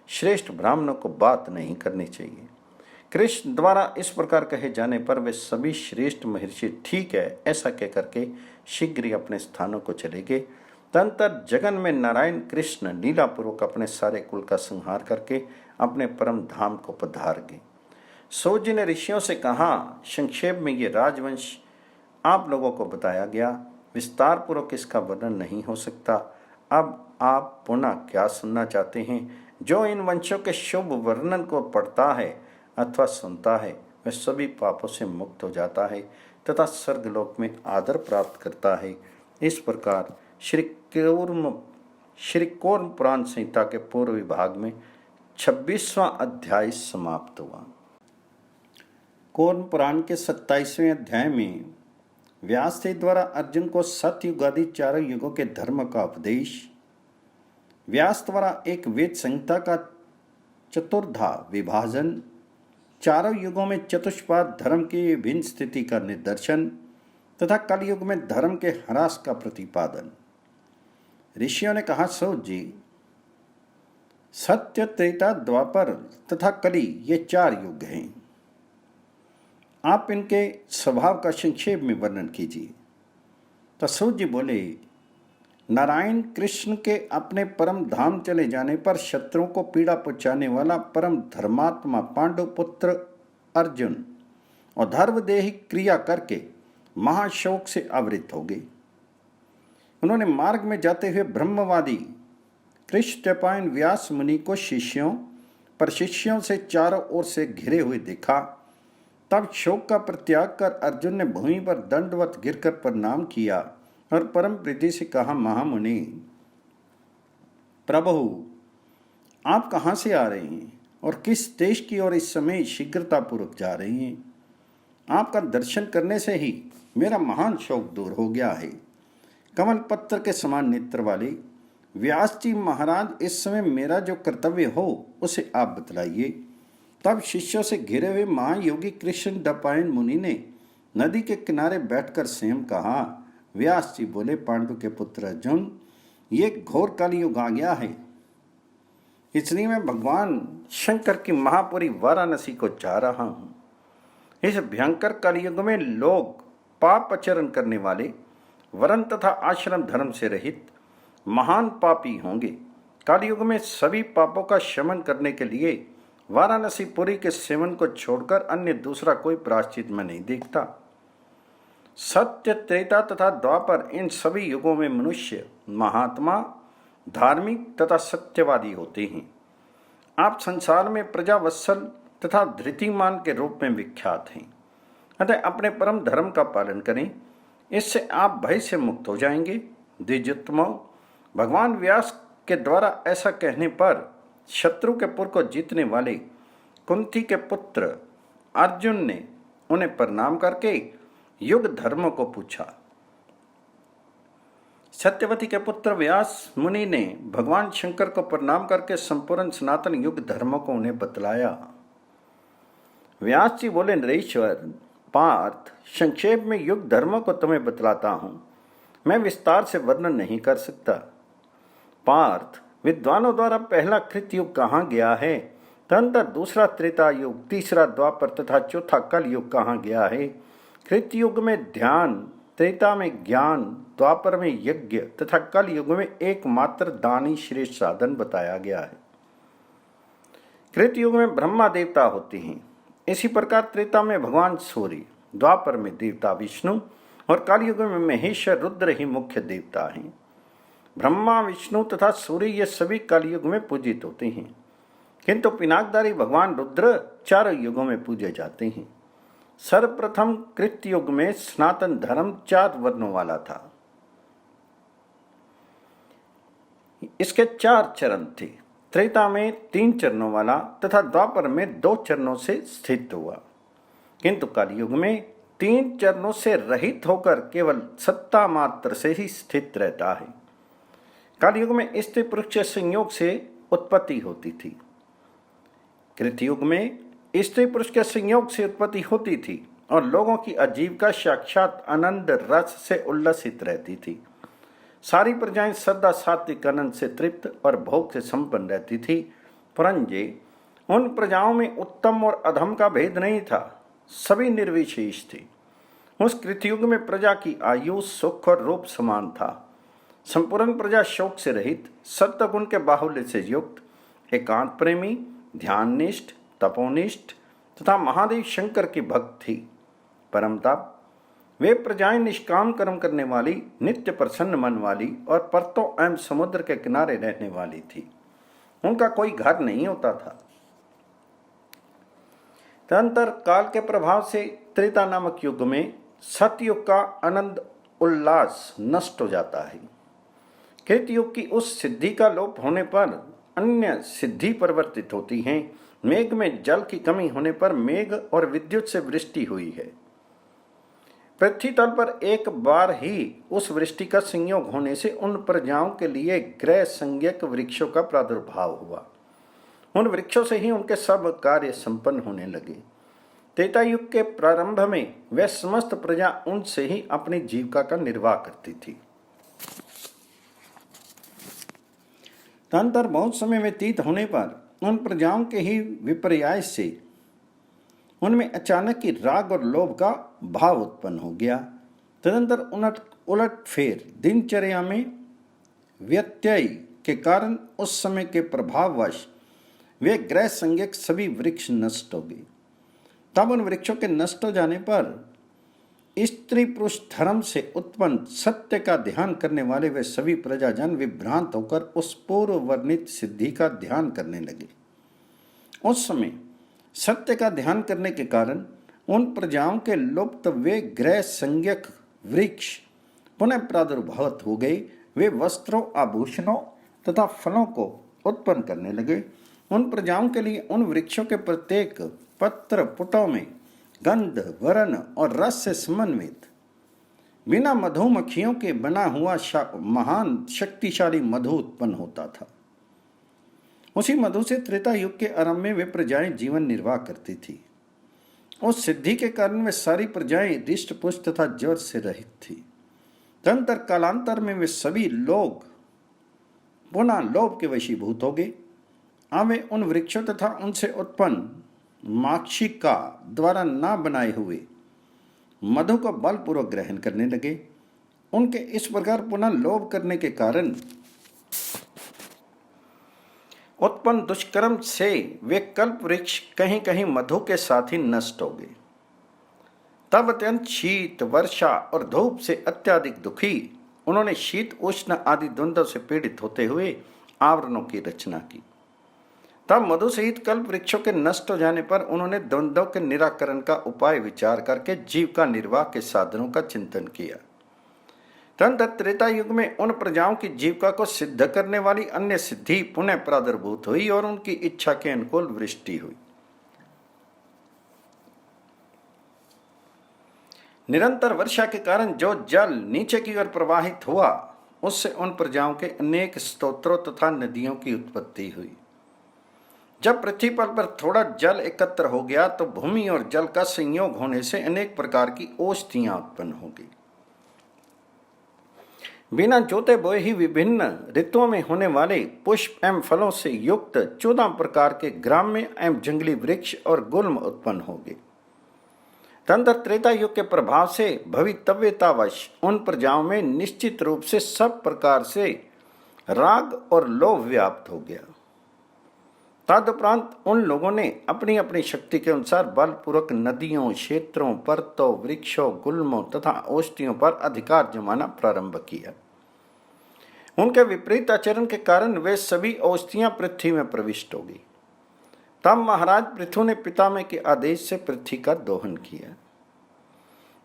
A: श्रेष्ठ ब्राह्मणों को बात नहीं करनी चाहिए। कृष्ण द्वारा इस प्रकार कहे जाने पर वे सभी श्रेष्ठ महर्षि ठीक है ऐसा कहकर के शीघ्र ही अपने स्थानों को चले गए। तदंतर जगन में नारायण कृष्ण लीलापूर्वक अपने सारे कुल का संहार करके अपने परम धाम को पधार गए। सूत जी ने ऋषियों से कहा, संक्षेप में ये राजवंश आप लोगों को बताया गया, विस्तार पूर्वक इसका वर्णन नहीं हो सकता। अब आप पुनः क्या सुनना चाहते हैं? जो इन वंशों के शुभ वर्णन को पढ़ता है अथवा सुनता है वह सभी पापों से मुक्त हो जाता है तथा स्वर्गलोक में आदर प्राप्त करता है। इस प्रकार श्री कूर्म पुराण संहिता के पूर्व विभाग में 26वां अध्याय समाप्त हुआ। कूर्म पुराण के 27वें अध्याय में व्यास जी द्वारा अर्जुन को सतयुग आदि चारों युगों के धर्म का उपदेश, व्यास द्वारा एक वेद संहिता का चतुर्धा विभाजन, चारों युगों में चतुष्पाद धर्म की विभिन्न स्थिति का निदर्शन तथा कलयुग में धर्म के ह्रास का प्रतिपादन। ऋषियों ने कहा, सूत जी, सत्य, त्रेता, द्वापर तथा कली ये 4 युग हैं। आप इनके स्वभाव का संक्षेप में वर्णन कीजिए। तो सूत जी बोले, नारायण कृष्ण के अपने परम धाम चले जाने पर शत्रुओं को पीड़ा पहुंचाने वाला परम धर्मात्मा पांडु पुत्र अर्जुन और धर्मदेही क्रिया करके महाशोक से आवृत हो गए। उन्होंने मार्ग में जाते हुए ब्रह्मवादी कृष्णपायन व्यास मुनि को शिष्यों से चारों ओर से घिरे हुए देखा। तब शोक का परित्याग कर अर्जुन ने भूमि पर दंडवत गिरकर प्रणाम किया और परम प्रीति से कहा, महामुनि प्रभु, आप कहाँ से आ रहे हैं और किस देश की ओर इस समय शीघ्रतापूर्वक जा रहे हैं? आपका दर्शन करने से ही मेरा महान शोक दूर हो गया है। कमल पत्र के समान नेत्र वाले व्यास जी महाराज, इस समय मेरा जो कर्तव्य हो उसे आप बतलाइए। तब शिष्यों से घिरे हुए महायोगी कृष्ण दपायन मुनि ने नदी के किनारे बैठकर स्वयं कहा। व्यास जी बोले, पांडु के पुत्र अर्जुन, ये घोर कलयुग आ गया है, इसलिए मैं भगवान शंकर की महापुरी वाराणसी को जा रहा हूँ। इस भयंकर कलयुग में लोग पाप आचरण करने वाले, वर्ण तथा आश्रम धर्म से रहित महान पापी होंगे। कलयुग में सभी पापों का शमन करने के लिए वाराणसी पुरी के सेवन को छोड़कर अन्य दूसरा कोई प्रायश्चित मैं नहीं देखता। सत्य, त्रेता तथा द्वापर, इन सभी युगों में मनुष्य महात्मा, धार्मिक तथा सत्यवादी होते हैं। आप संसार में प्रजावत्सल तथा धृतिमान के रूप में विख्यात हैं। अतः अपने परम धर्म का पालन करें, इससे आप भय से मुक्त हो जाएंगे। द्विजोत्तमो, भगवान व्यास के द्वारा ऐसा कहने पर शत्रु के पुर को जीतने वाले कुंती के पुत्र अर्जुन ने उन्हें प्रणाम करके युग धर्म को पूछा। सत्यवती के पुत्र व्यास मुनि ने भगवान शंकर को प्रणाम करके संपूर्ण सनातन युग धर्म को उन्हें बतलाया। व्यास जी बोले, नरेश्वर पार्थ, संक्षेप में युग धर्म को तुम्हें बतलाता हूं, मैं विस्तार से वर्णन नहीं कर सकता। पार्थ, विद्वानों द्वारा पहला कृत युग कहाँ गया है, तदनंतर दूसरा त्रेता युग, तीसरा द्वापर तथा चौथा कल युग कहाँ गया है। कृत युग में ध्यान, त्रेता में ज्ञान, द्वापर में यज्ञ तथा कल युग में एकमात्र दानी श्रेष्ठ साधन बताया गया है। कृत युग में ब्रह्मा देवता होते हैं, इसी प्रकार त्रेता में भगवान सूर्य, द्वापर में देवता विष्णु और कल युग में महेश्वर रुद्र ही मुख्य देवता हैं। ब्रह्मा, विष्णु तथा सूर्य ये सभी कलयुग में पूजित होते हैं, किंतु पिनाकधारी भगवान रुद्र चारों युगों में पूजे जाते हैं। सर्वप्रथम कृत युग में सनातन धर्म 4 वर्णों वाला था। इसके 4 चरण थे। त्रेता में 3 चरणों वाला तथा द्वापर में 2 चरणों से स्थित हुआ, किंतु कलयुग में 3 चरणों से रहित होकर केवल सत्ता मात्र से ही स्थित रहता है। कलयुग में स्त्री पुरुष के संयोग से उत्पत्ति होती थी। कृतयुग में स्त्री पुरुष के संयोग से उत्पत्ति होती थी और लोगों की आजीविका साक्षात आनंद रस से उल्लसित रहती थी। सारी प्रजाएं श्रद्धा सात्विक आनंद से तृप्त और भोग से संपन्न रहती थी, परंतु उन प्रजाओं में उत्तम और अधम का भेद नहीं था, सभी निर्विशेष थी। उस कृतयुग में प्रजा की आयु, सुख और रूप समान था। संपूर्ण प्रजा शोक से रहित, सत्वगुण के बाहुल्य से युक्त, एकांत प्रेमी, ध्याननिष्ठ, तपोनिष्ठ तथा महादेव शंकर की भक्त थी। परमताप वे प्रजाएं निष्काम कर्म करने वाली, नित्य प्रसन्न मन वाली और पर्वतों एवं समुद्र के किनारे रहने वाली थी। उनका कोई घर नहीं होता था। तदंतर काल के प्रभाव से त्रेता नामक युग में सतयुग का आनंद उल्लास नष्ट हो जाता है। कृतयुग की उस सिद्धि का लोप होने पर अन्य सिद्धि परिवर्तित होती हैं। मेघ में जल की कमी होने पर मेघ और विद्युत से वृष्टि हुई है। पृथ्वी तल पर एक बार ही उस वृष्टि का संयोग होने से उन प्रजाओं के लिए ग्रह संज्ञक वृक्षों का प्रादुर्भाव हुआ। उन वृक्षों से ही उनके सब कार्य संपन्न होने लगे। त्रेता युग के प्रारंभ में वह समस्त प्रजा उनसे ही अपनी जीविका का निर्वाह करती थी। तदंतर बहुत समय व्यतीत होने पर उन प्रजाओं के ही विपर्याय से उनमें अचानक ही राग और लोभ का भाव उत्पन्न हो गया। तदंतर उलट फेर दिनचर्या में व्यत्यय के कारण उस समय के प्रभाववश वे ग्रह संज्ञक सभी वृक्ष नष्ट हो गए। तब उन वृक्षों के नष्ट हो जाने पर स्त्री पुरुष धर्म से उत्पन्न सत्य का ध्यान करने वाले वे सभी प्रजाजन विभ्रांत होकर उस पूर्व वर्णित सिद्धि का ध्यान करने लगे। उस समय सत्य का ध्यान करने के कारण उन प्रजाओं के लुप्त वे ग्रह संज्ञक वृक्ष पुनः प्रादुर्भूत हो गए। वे वस्त्रों, आभूषणों तथा फलों को उत्पन्न करने लगे। उन प्रजाओं के लिए उन वृक्षों के प्रत्येक पत्र पुटों में गंध, वर्ण और रस से समन्वित बिना मधुमक्खियों के बना हुआ महान शक्तिशाली मधु उत्पन्न होता था। उसी मधु से त्रेता युग के आरंभ में वे प्रजाएं जीवन निर्वाह करती थी। उस सिद्धि के कारण वे सारी प्रजाएं रिष्ट पुष्ट तथा ज्वर से रहित थी। तदंतर कालांतर में वे सभी लोग पुनः लोभ के वशीभूत हो गए। अब वे उन वृक्षों तथा उनसे उत्पन्न माक्षिका द्वारा ना बनाए हुए मधु को बलपूर्वक ग्रहण करने लगे। उनके इस प्रकार पुनः लोभ करने के कारण उत्पन्न दुष्कर्म से वे कल्प वृक्ष कहीं कहीं मधु के साथ ही नष्ट हो गए। तब अत्यंत शीत, वर्षा और धूप से अत्यधिक दुखी उन्होंने शीत, उष्ण आदि द्वंद्वों से पीड़ित होते हुए आवरणों की रचना की। तब मधु सहित कल्प वृक्षों के नष्ट हो जाने पर उन्होंने द्वंद्वों के निराकरण का उपाय विचार करके जीविका निर्वाह के साधनों का चिंतन किया। तदंतर त्रेता युग में उन प्रजाओं की जीविका को सिद्ध करने वाली अन्य सिद्धि पुनः प्रादुर्भूत हुई और उनकी इच्छा के अनुकूल वृष्टि हुई। निरंतर वर्षा के कारण जो जल नीचे की ओर प्रवाहित हुआ, उससे उन प्रजाओं के अनेक स्तोत्रों तथा नदियों की उत्पत्ति हुई। जब पृथ्वी पर थोड़ा जल एकत्र हो गया तो भूमि और जल का संयोग होने से अनेक प्रकार की औषधियां उत्पन्न हो गई। बिना जोते बोए ही विभिन्न ऋतुओं में होने वाले पुष्प एवं फलों से युक्त 14 प्रकार के ग्राम्य एवं जंगली वृक्ष और गुल्म उत्पन्न हो गए। तदंतर त्रेता युग के प्रभाव से भवितव्यतावश उन प्रजाओं में निश्चित रूप से सब प्रकार से राग और लोभ व्याप्त हो गया। तदुपरांत उन लोगों ने अपनी अपनी शक्ति के अनुसार बलपूर्वक नदियों, क्षेत्रों, पर्वतों, वृक्षों, गुल्मों तथा औषधियों पर अधिकार जमाना प्रारंभ किया। उनके विपरीत आचरण के कारण वे सभी औषधियां पृथ्वी में प्रविष्ट हो गई। तब महाराज पृथु ने पितामह के आदेश से पृथ्वी का दोहन किया।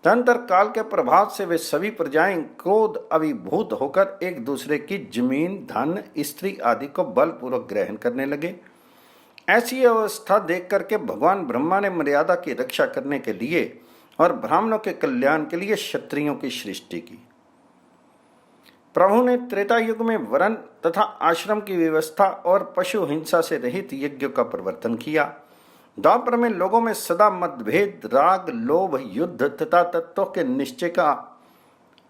A: तदंतर काल के प्रभाव से वे सभी प्रजाएं क्रोध अभिभूत होकर एक दूसरे की जमीन, धन, स्त्री आदि को बलपूर्वक ग्रहण करने लगे। ऐसी अवस्था देख करके भगवान ब्रह्मा ने मर्यादा की रक्षा करने के लिए और ब्राह्मणों के कल्याण के लिए क्षत्रियों की सृष्टि की। प्रभु ने त्रेता युग में वर्ण तथा आश्रम की व्यवस्था और पशु हिंसा से रहित यज्ञों का प्रवर्तन किया। द्वापर में लोगों में सदा मतभेद, राग, लोभ, युद्ध तथा तत्वों के निश्चय का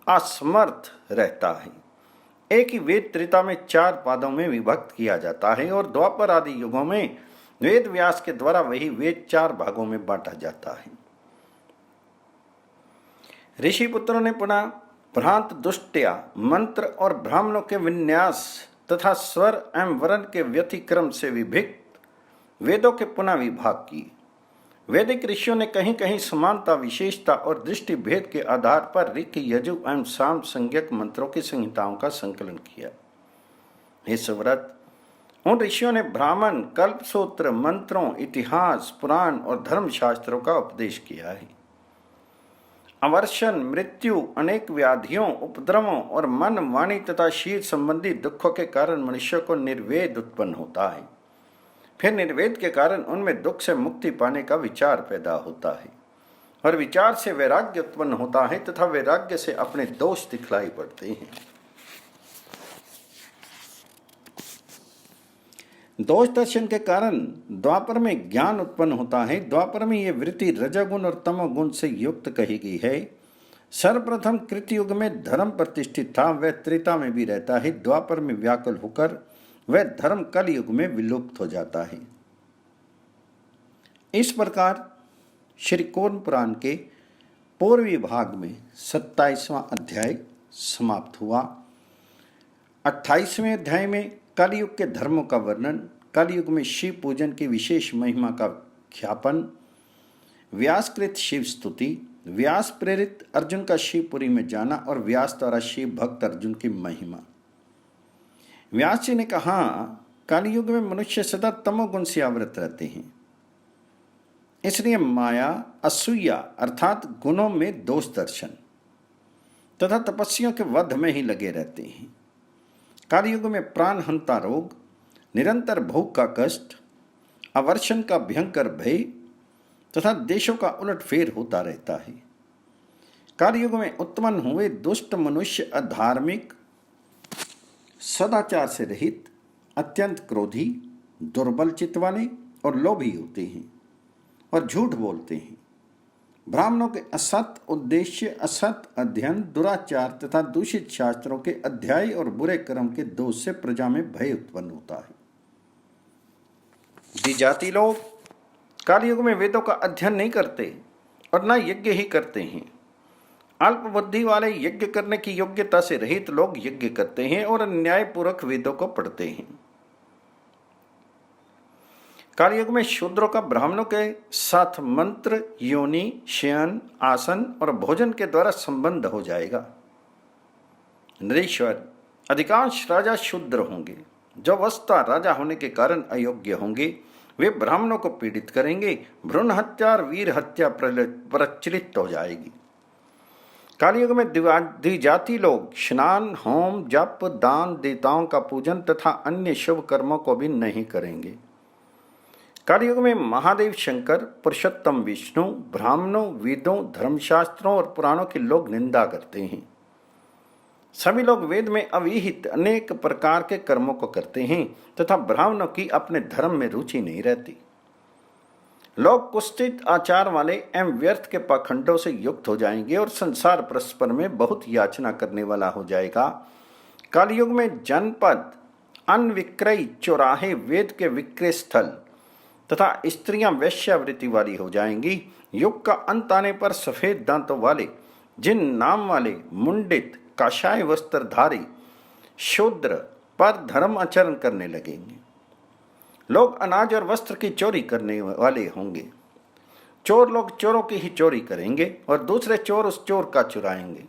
A: असमर्थ रहता है। एक ही वेद त्रेता में 4 पादों में विभक्त किया जाता है और द्वापर आदि युगों में वेद व्यास के द्वारा वही वेद 4 भागों में बांटा जाता है। ऋषि पुत्रों ने पुनः भ्रांत दुष्टया मंत्र और ब्राह्मणों के विन्यास तथा स्वर एवं वर्ण के व्यतिक्रम से विभिक्त वेदों के पुनः विभाग किए। वैदिक ऋषियों ने कहीं कहीं समानता, विशेषता और दृष्टि भेद के आधार पर ऋक, यजु एवं साम संज्ञक मंत्रों की संहिताओं का संकलन किया। हे सुव्रत, उन ऋषियों ने ब्राह्मण, कल्पसूत्र, मंत्रों, इतिहास, पुराण और धर्मशास्त्रों का उपदेश किया है। अवर्षण, मृत्यु, अनेक व्याधियों, उपद्रवों और मन, वाणी तथा शरीर संबंधी दुखों के कारण मनुष्य को निर्वेद उत्पन्न होता है। फिर निर्वेद के कारण उनमें दुख से मुक्ति पाने का विचार पैदा होता है और विचार से वैराग्य उत्पन्न होता है तथा वैराग्य से अपने दोष दिखलाई पड़ते हैं। दोष दर्शन के कारण द्वापर में ज्ञान उत्पन्न होता है। द्वापर में यह वृत्ति रजोगुण और तमोगुण से युक्त कही गई है। सर्वप्रथम कृतयुग में धर्म प्रतिष्ठित था, वह त्रेता में भी रहता है। द्वापर में व्याकुल होकर वह धर्म कलयुग में विलुप्त हो जाता है। इस प्रकार श्री कूर्म पुराण के पूर्वी भाग में 27वां अध्याय समाप्त हुआ। 28वें अध्याय में कलयुग के धर्मों का वर्णन, कलयुग में शिव पूजन की विशेष महिमा का ख्यापन, व्यासकृत शिव स्तुति, व्यास प्रेरित अर्जुन का शिवपुरी में जाना और व्यास द्वारा शिव भक्त अर्जुन की महिमा। व्यास जी ने कहा, कलयुग में मनुष्य सदा तमोगुण से आवृत रहते हैं, इसलिए माया, असूया अर्थात गुणों में दोष दर्शन तथा तपस्वियों के वध में ही लगे रहते हैं। कलयुग में प्राणहंता रोग, निरंतर भूख का कष्ट, अवर्षण का भयंकर भय तथा देशों का उलटफेर होता रहता है। कलयुग में उत्पन्न हुए दुष्ट मनुष्य अधार्मिक, सदाचार से रहित, अत्यंत क्रोधी, दुर्बल चित्त वाले और लोभी होते हैं और झूठ बोलते हैं। ब्राह्मणों के असत उद्देश्य, असत अध्ययन, दुराचार तथा दूषित शास्त्रों के अध्याय और बुरे कर्म के दोष से प्रजा में भय उत्पन्न होता है। द्विजाति लोग कलयुग में वेदों का अध्ययन नहीं करते और न यज्ञ ही करते हैं। अल्प बुद्धि वाले यज्ञ करने की योग्यता से रहित लोग यज्ञ करते हैं और न्यायपूर्वक वेदों को पढ़ते हैं। कलयुग में शूद्रों का ब्राह्मणों के साथ मंत्र, योनि, शयन, आसन और भोजन के द्वारा संबंध हो जाएगा। नरेश्वर, अधिकांश राजा शूद्र होंगे। जो वस्तुतः राजा होने के कारण अयोग्य होंगे, वे ब्राह्मणों को पीड़ित करेंगे। भ्रूण हत्या और वीर हत्या प्रचलित हो जाएगी। कलयुग में द्विजाति लोग स्नान, होम, जप, दान, देवताओं का पूजन तथा अन्य शुभ कर्मों को भी नहीं करेंगे। कलयुग में महादेव शंकर, पुरुषोत्तम विष्णु, ब्राह्मणों, वेदों, धर्मशास्त्रों और पुराणों की लोग निंदा करते हैं। सभी लोग वेद में अविहित अनेक प्रकार के कर्मों को करते हैं तथा ब्राह्मणों की अपने धर्म में रुचि नहीं रहती। लोग कुत्सित आचार वाले एवं व्यर्थ के पाखंडों से युक्त हो जाएंगे और संसार परस्पर में बहुत याचना करने वाला हो जाएगा। कलयुग में जनपद, अन्न विक्रय, चौराहे, वेद के विक्रय स्थल तथा स्त्रियां वैश्यावृत्ति वाली हो जाएंगी। युग का अंत आने पर सफेद दांतों वाले, जिन नाम वाले, मुंडित, काशाय वस्त्रधारी शूद्र पर धर्म आचरण करने लगेंगे। लोग अनाज और वस्त्र की चोरी करने वाले होंगे। चोर लोग चोरों की ही चोरी करेंगे और दूसरे चोर उस चोर का चुराएंगे।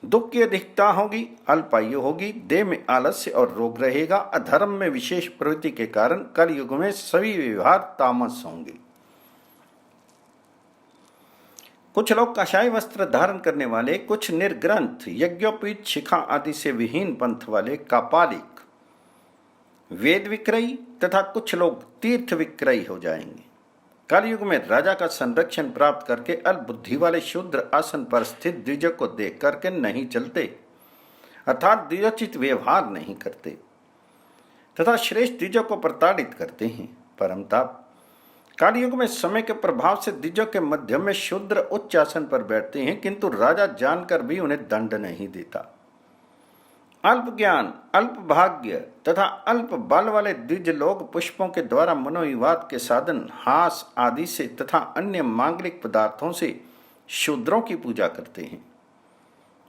A: दुख की अधिकता होगी, अल्पायु होगी, देह में आलस्य और रोग रहेगा। अधर्म में विशेष प्रवृत्ति के कारण कलयुग में सभी व्यवहार तामस होंगे। कुछ लोग काशाय वस्त्र धारण करने वाले, कुछ निर्ग्रंथ, यज्ञोपवीत, शिखा आदि से विहीन पंथ वाले कापालिक, वेद विक्रयी तथा कुछ लोग तीर्थ विक्रयी हो जाएंगे। कलयुग में राजा का संरक्षण प्राप्त करके अल्पबुद्धि वाले शूद्र आसन पर स्थित द्विज को देख करके नहीं चलते, अर्थात द्विजोचित व्यवहार नहीं करते तथा श्रेष्ठ द्विजों को प्रताड़ित करते हैं। परमताप, कलयुग में समय के प्रभाव से द्विजों के मध्य में शूद्र उच्च आसन पर बैठते हैं, किंतु राजा जानकर भी उन्हें दंड नहीं देता अल्प ज्ञान, अल्प भाग्य तथा अल्प बल वाले द्विज लोग पुष्पों के द्वारा मनोविवाद के साधन हास आदि से तथा अन्य मांगलिक पदार्थों से शूद्रों की पूजा करते हैं।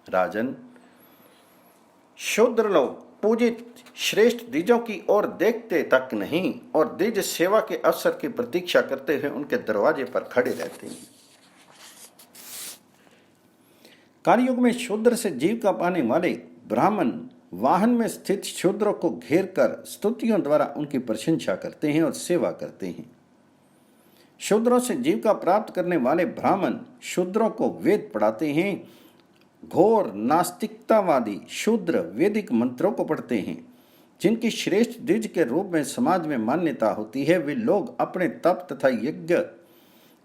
A: राजन, शूद्र लोग पूजित श्रेष्ठ द्विजों की ओर देखते तक नहीं और द्विज सेवा के अवसर की प्रतीक्षा करते हुए उनके दरवाजे पर खड़े रहते हैं। कालयुग में शूद्र से जीविका पाने वाले ब्राह्मण वाहन में स्थित शूद्रों को घेर कर स्तुतियों द्वारा उनकी प्रशंसा करते हैं और सेवा करते हैं। शूद्रों से जीविका प्राप्त करने वाले ब्राह्मण शूद्रों को वेद पढ़ाते हैं। घोर नास्तिकतावादी शूद्र वैदिक मंत्रों को पढ़ते हैं। जिनकी श्रेष्ठ द्विज के रूप में समाज में मान्यता होती है, वे लोग अपने तप तथा यज्ञ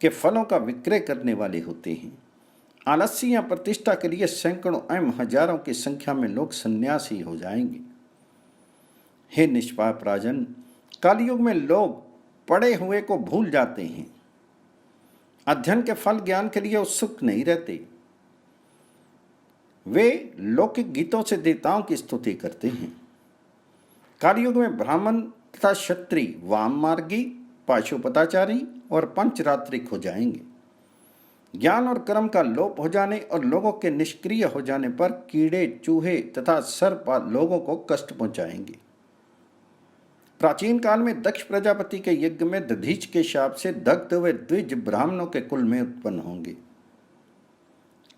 A: के फलों का विक्रय करने वाले होते हैं। आलस्य या प्रतिष्ठा के लिए सैकड़ों एवं हजारों की संख्या में लोग सन्यासी हो जाएंगे। हे निष्पाप राजन, कलयुग में लोग पढ़े हुए को भूल जाते हैं, अध्ययन के फल ज्ञान के लिए उत्सुक नहीं रहते। वे लौकिक गीतों से देवताओं की स्तुति करते हैं। कलयुग में ब्राह्मण तथा क्षत्रिय वाम मार्गी, पाशुपताचारी और पंचरात्रिक हो जाएंगे। ज्ञान और कर्म का लोप हो जाने और लोगों के निष्क्रिय हो जाने पर कीड़े, चूहे तथा सर्प लोगों को कष्ट पहुंचाएंगे। प्राचीन काल में दक्ष प्रजापति के यज्ञ में दधीच के शाप से दग्ध हुए द्विज ब्राह्मणों के कुल में उत्पन्न होंगे।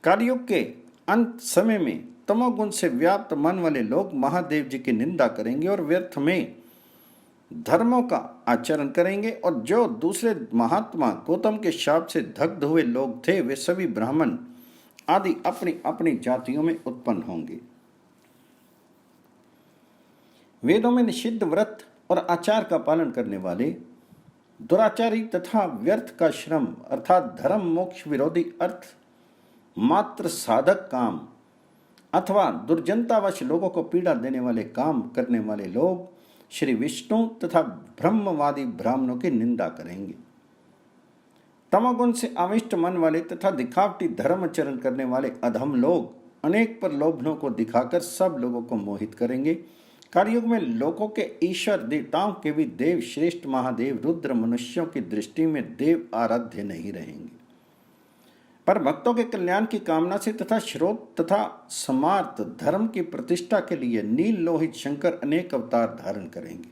A: कलयुग के अंत समय में तमोगुण से व्याप्त मन वाले लोग महादेव जी की निंदा करेंगे और व्यर्थ में धर्मों का आचरण करेंगे और जो दूसरे महात्मा गौतम के शाप से दग्ध हुए लोग थे, वे सभी ब्राह्मण आदि अपनी अपनी जातियों में उत्पन्न होंगे। वेदों में निषिद्ध व्रत और आचार का पालन करने वाले दुराचारी तथा व्यर्थ का श्रम अर्थात धर्म मोक्ष विरोधी अर्थ मात्र साधक काम अथवा दुर्जनतावश लोगों को पीड़ा देने वाले काम करने वाले लोग श्री विष्णु तथा ब्रह्मवादी ब्राह्मणों की निंदा करेंगे। तमोगुण से आविष्ट मन वाले तथा दिखावटी धर्माचरण करने वाले अधम लोग अनेक प्रलोभनों को दिखाकर सब लोगों को मोहित करेंगे। कलयुग में लोगों के ईश्वर देवताओं के भी देव श्रेष्ठ महादेव रुद्र मनुष्यों की दृष्टि में देव आराध्य नहीं रहेंगे, पर भक्तों के कल्याण की कामना से तथा श्रोत तथा समार्थ धर्म की प्रतिष्ठा के लिए नील लोहित शंकर अनेक अवतार धारण करेंगे।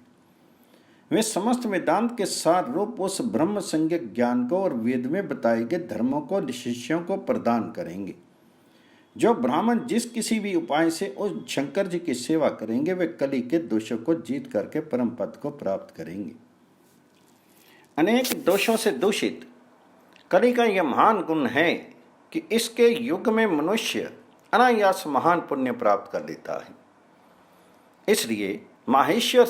A: वे समस्त वेदांत के सार रूप उस ब्रह्म संज्ञक ज्ञान को और वेद में बताए गए धर्मों को शिष्यों को प्रदान करेंगे। जो ब्राह्मण जिस किसी भी उपाय से उस शंकर जी की सेवा करेंगे, वे कली के दोषों को जीत करके परम पद को प्राप्त करेंगे। अनेक दोषों से दूषित कली का यह महान गुण है कि इसके युग में मनुष्य अनायास महान पुण्य प्राप्त कर लेता है। इसलिए माहेश्वर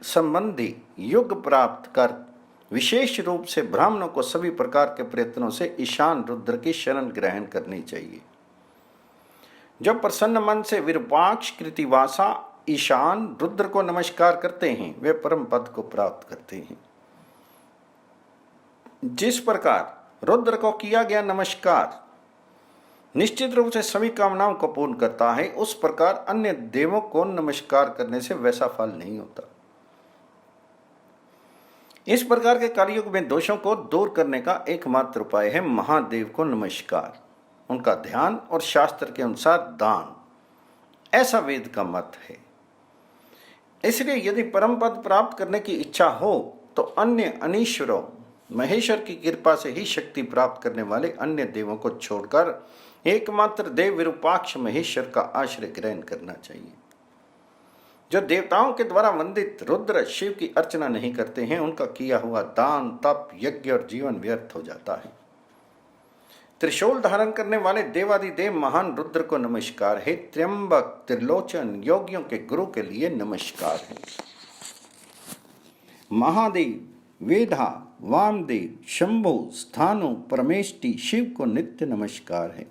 A: संबंधी युग प्राप्त कर विशेष रूप से ब्राह्मणों को सभी प्रकार के प्रयत्नों से ईशान रुद्र की शरण ग्रहण करनी चाहिए। जो प्रसन्न मन से विरूपाक्ष कृतिवासा ईशान रुद्र को नमस्कार करते हैं, वे परम पद को प्राप्त करते हैं। जिस प्रकार रुद्र को किया गया नमस्कार निश्चित रूप से सभी कामनाओं को पूर्ण करता है, उस प्रकार अन्य देवों को नमस्कार करने से वैसा फल नहीं होता। इस प्रकार के कलयुग में दोषों को दूर करने का एकमात्र उपाय है महादेव को नमस्कार, उनका ध्यान और शास्त्र के अनुसार दान, ऐसा वेद का मत है। इसलिए यदि परम पद प्राप्त करने की इच्छा हो तो अन्य अनीश्वरों महेश्वर की कृपा से ही शक्ति प्राप्त करने वाले अन्य देवों को छोड़कर एकमात्र देव विरूपाक्ष महेश्वर का आश्रय ग्रहण करना चाहिए। जो देवताओं के द्वारा वंदित रुद्र शिव की अर्चना नहीं करते हैं, उनका किया हुआ दान तप यज्ञ और जीवन व्यर्थ हो जाता है। त्रिशूल धारण करने वाले देवादिदेव महान रुद्र को नमस्कार है। त्र्यंबक त्रिलोचन योगियों के गुरु के लिए नमस्कार है। महादेव वेदा वामदेव शंभु स्थानु परमेष्टि शिव को नित्य नमस्कार है।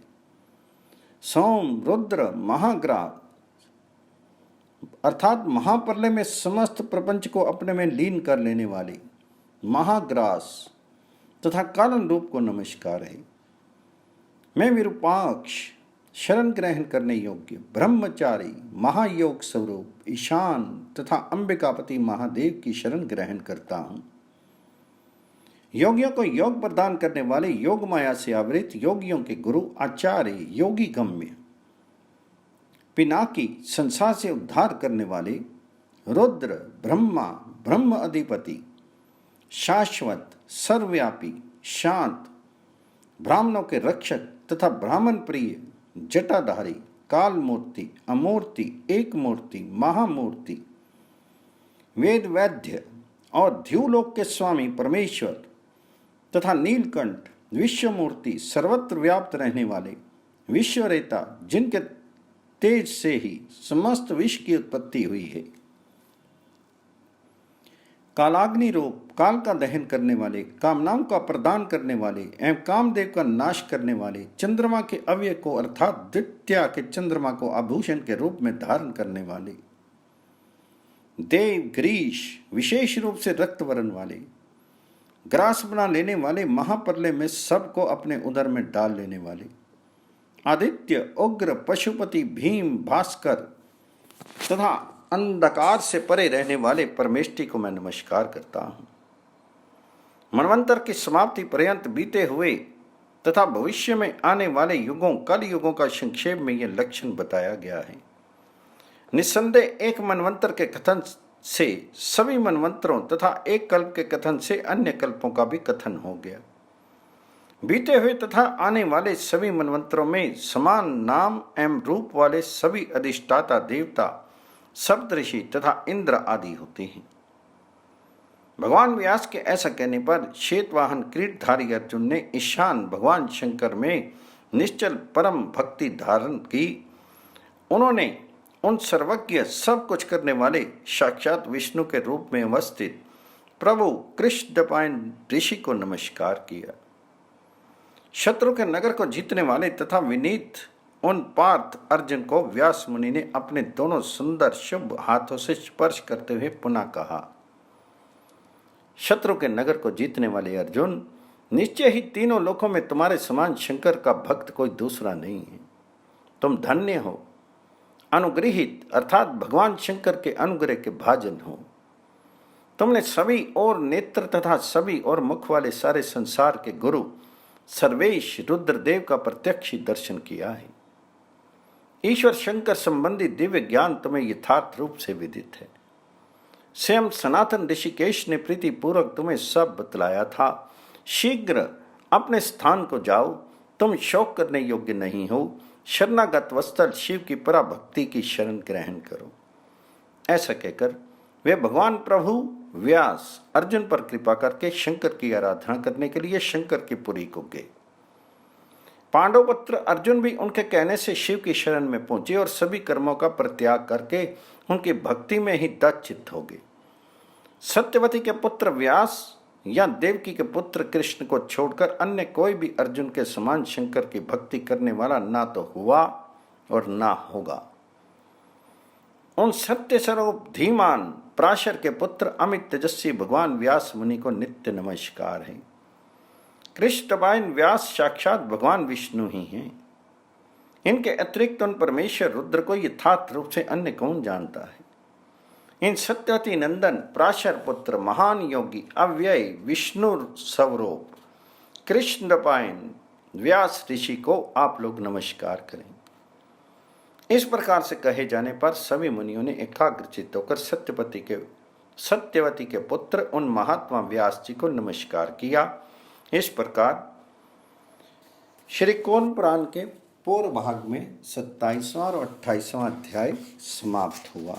A: सोम रुद्र महाग्राह अर्थात महाप्रलय में समस्त प्रपंच को अपने में लीन कर लेने वाले महाग्रास तथा कालन रूप को नमस्कार है। मैं विरूपाक्ष शरण ग्रहण करने योग्य ब्रह्मचारी महायोग स्वरूप ईशान तथा अंबिकापति महादेव की शरण ग्रहण करता हूं। योगियों को योग प्रदान करने वाले योग माया से आवृत योगियों के गुरु आचार्य योगी गम्य पिनाकी संसार से उद्धार करने वाले रुद्र ब्रह्मा ब्रह्म अधिपति शाश्वत सर्वव्यापी शांत ब्राह्मणों के रक्षक तथा ब्राह्मण प्रिय जटाधारी काल मूर्ति अमूर्ति एक मूर्ति महामूर्ति वेद वैद्य और ध्युलोक के स्वामी परमेश्वर तथा नीलकंठ विश्वमूर्ति सर्वत्र व्याप्त रहने वाले विश्वरेता जिनके तेज से ही समस्त विश्व की उत्पत्ति हुई है, कालाग्नि रूप काल का दहन करने वाले कामनाओं का प्रदान करने वाले एवं कामदेव का नाश करने वाले चंद्रमा के अव्यय को अर्थात द्वितीया के चंद्रमा को आभूषण के रूप में धारण करने वाले देव ग्रीश विशेष रूप से रक्त वर्ण वाले ग्रास बना लेने वाले महाप्रलय में सबको अपने उदर में डाल लेने वाले आदित्य उग्र पशुपति भीम भास्कर तथा अंधकार से परे रहने वाले परमेष्टि को मैं नमस्कार करता हूं। मनवंतर की समाप्ति पर्यंत बीते हुए तथा भविष्य में आने वाले युगों कल युगों का संक्षेप में यह लक्षण बताया गया है। निस्संदेह एक मनवंतर के कथन से सभी मनवंतरों तथा एक कल्प के कथन से अन्य कल्पों का भी कथन हो गया। बीते हुए तथा आने वाले सभी मनवंतरों में समान नाम एवं रूप वाले सभी अधिष्ठाता देवता सप्तऋषि तथा इंद्र आदि होते हैं। भगवान व्यास के ऐसा कहने पर श्वेतवाहन किरीटधारी अर्जुन ने ईशान भगवान शंकर में निश्चल परम भक्ति धारण की। उन्होंने उन सर्वज्ञ सब कुछ करने वाले साक्षात विष्णु के रूप में अवस्थित प्रभु कृष्णद्वैपायन ऋषि को नमस्कार किया। शत्रु के नगर को जीतने वाले तथा विनीत उन पार्थ अर्जुन को व्यास मुनि ने अपने दोनों सुंदर शुभ हाथों से स्पर्श करते हुए पुनः कहा, शत्रु के नगर को जीतने वाले अर्जुन, निश्चय ही तीनों लोकों में तुम्हारे समान शंकर का भक्त कोई दूसरा नहीं है। तुम धन्य हो, अनुग्रहित अर्थात भगवान शंकर के अनुग्रह के भाजन हो। तुमने सभी और नेत्र तथा सभी और मुख वाले सारे संसार के गुरु सर्वेश रुद्रदेव का प्रत्यक्ष दर्शन किया है। ईश्वर शंकर संबंधी दिव्य ज्ञान तुम्हें यथार्थ रूप से विदित है। स्वयं सनातन ऋषिकेश ने प्रीति पूर्वक तुम्हें सब बतलाया था। शीघ्र अपने स्थान को जाओ, तुम शोक करने योग्य नहीं हो। शरणागत वत्सल शिव की पराभक्ति की शरण ग्रहण करो। ऐसा कहकर वे भगवान प्रभु व्यास अर्जुन पर कृपा करके शंकर की आराधना करने के लिए शंकर की पुरी को गए। पांडवपुत्र अर्जुन भी उनके कहने से शिव की शरण में पहुंचे और सभी कर्मों का परित्याग करके उनकी भक्ति में ही दचित हो गए। सत्यवती के पुत्र व्यास या देवकी के पुत्र कृष्ण को छोड़कर अन्य कोई भी अर्जुन के समान शंकर की भक्ति करने वाला ना तो हुआ और ना होगा। उन सत्य स्वरूप धीमान पराशर के पुत्र अमित तेजस्वी भगवान व्यास मुनि को नित्य नमस्कार है। कृष्णद्वैपायन व्यास साक्षात भगवान विष्णु ही हैं। इनके अतिरिक्त उन परमेश्वर रुद्र को यथार्थ रूप से अन्य कौन जानता है। इन सत्यवती नंदन पराशर पुत्र महान योगी अव्यय विष्णु स्वरूप कृष्णद्वैपायन व्यास ऋषि को आप लोग नमस्कार करें। इस प्रकार से कहे जाने पर सभी मुनियों ने एकाग्रचित्त होकर सत्यवती के पुत्र उन महात्मा व्यास जी को नमस्कार किया। इस प्रकार श्री कौन पुराण के पूर्व भाग में 27वां और 28वां अध्याय समाप्त हुआ।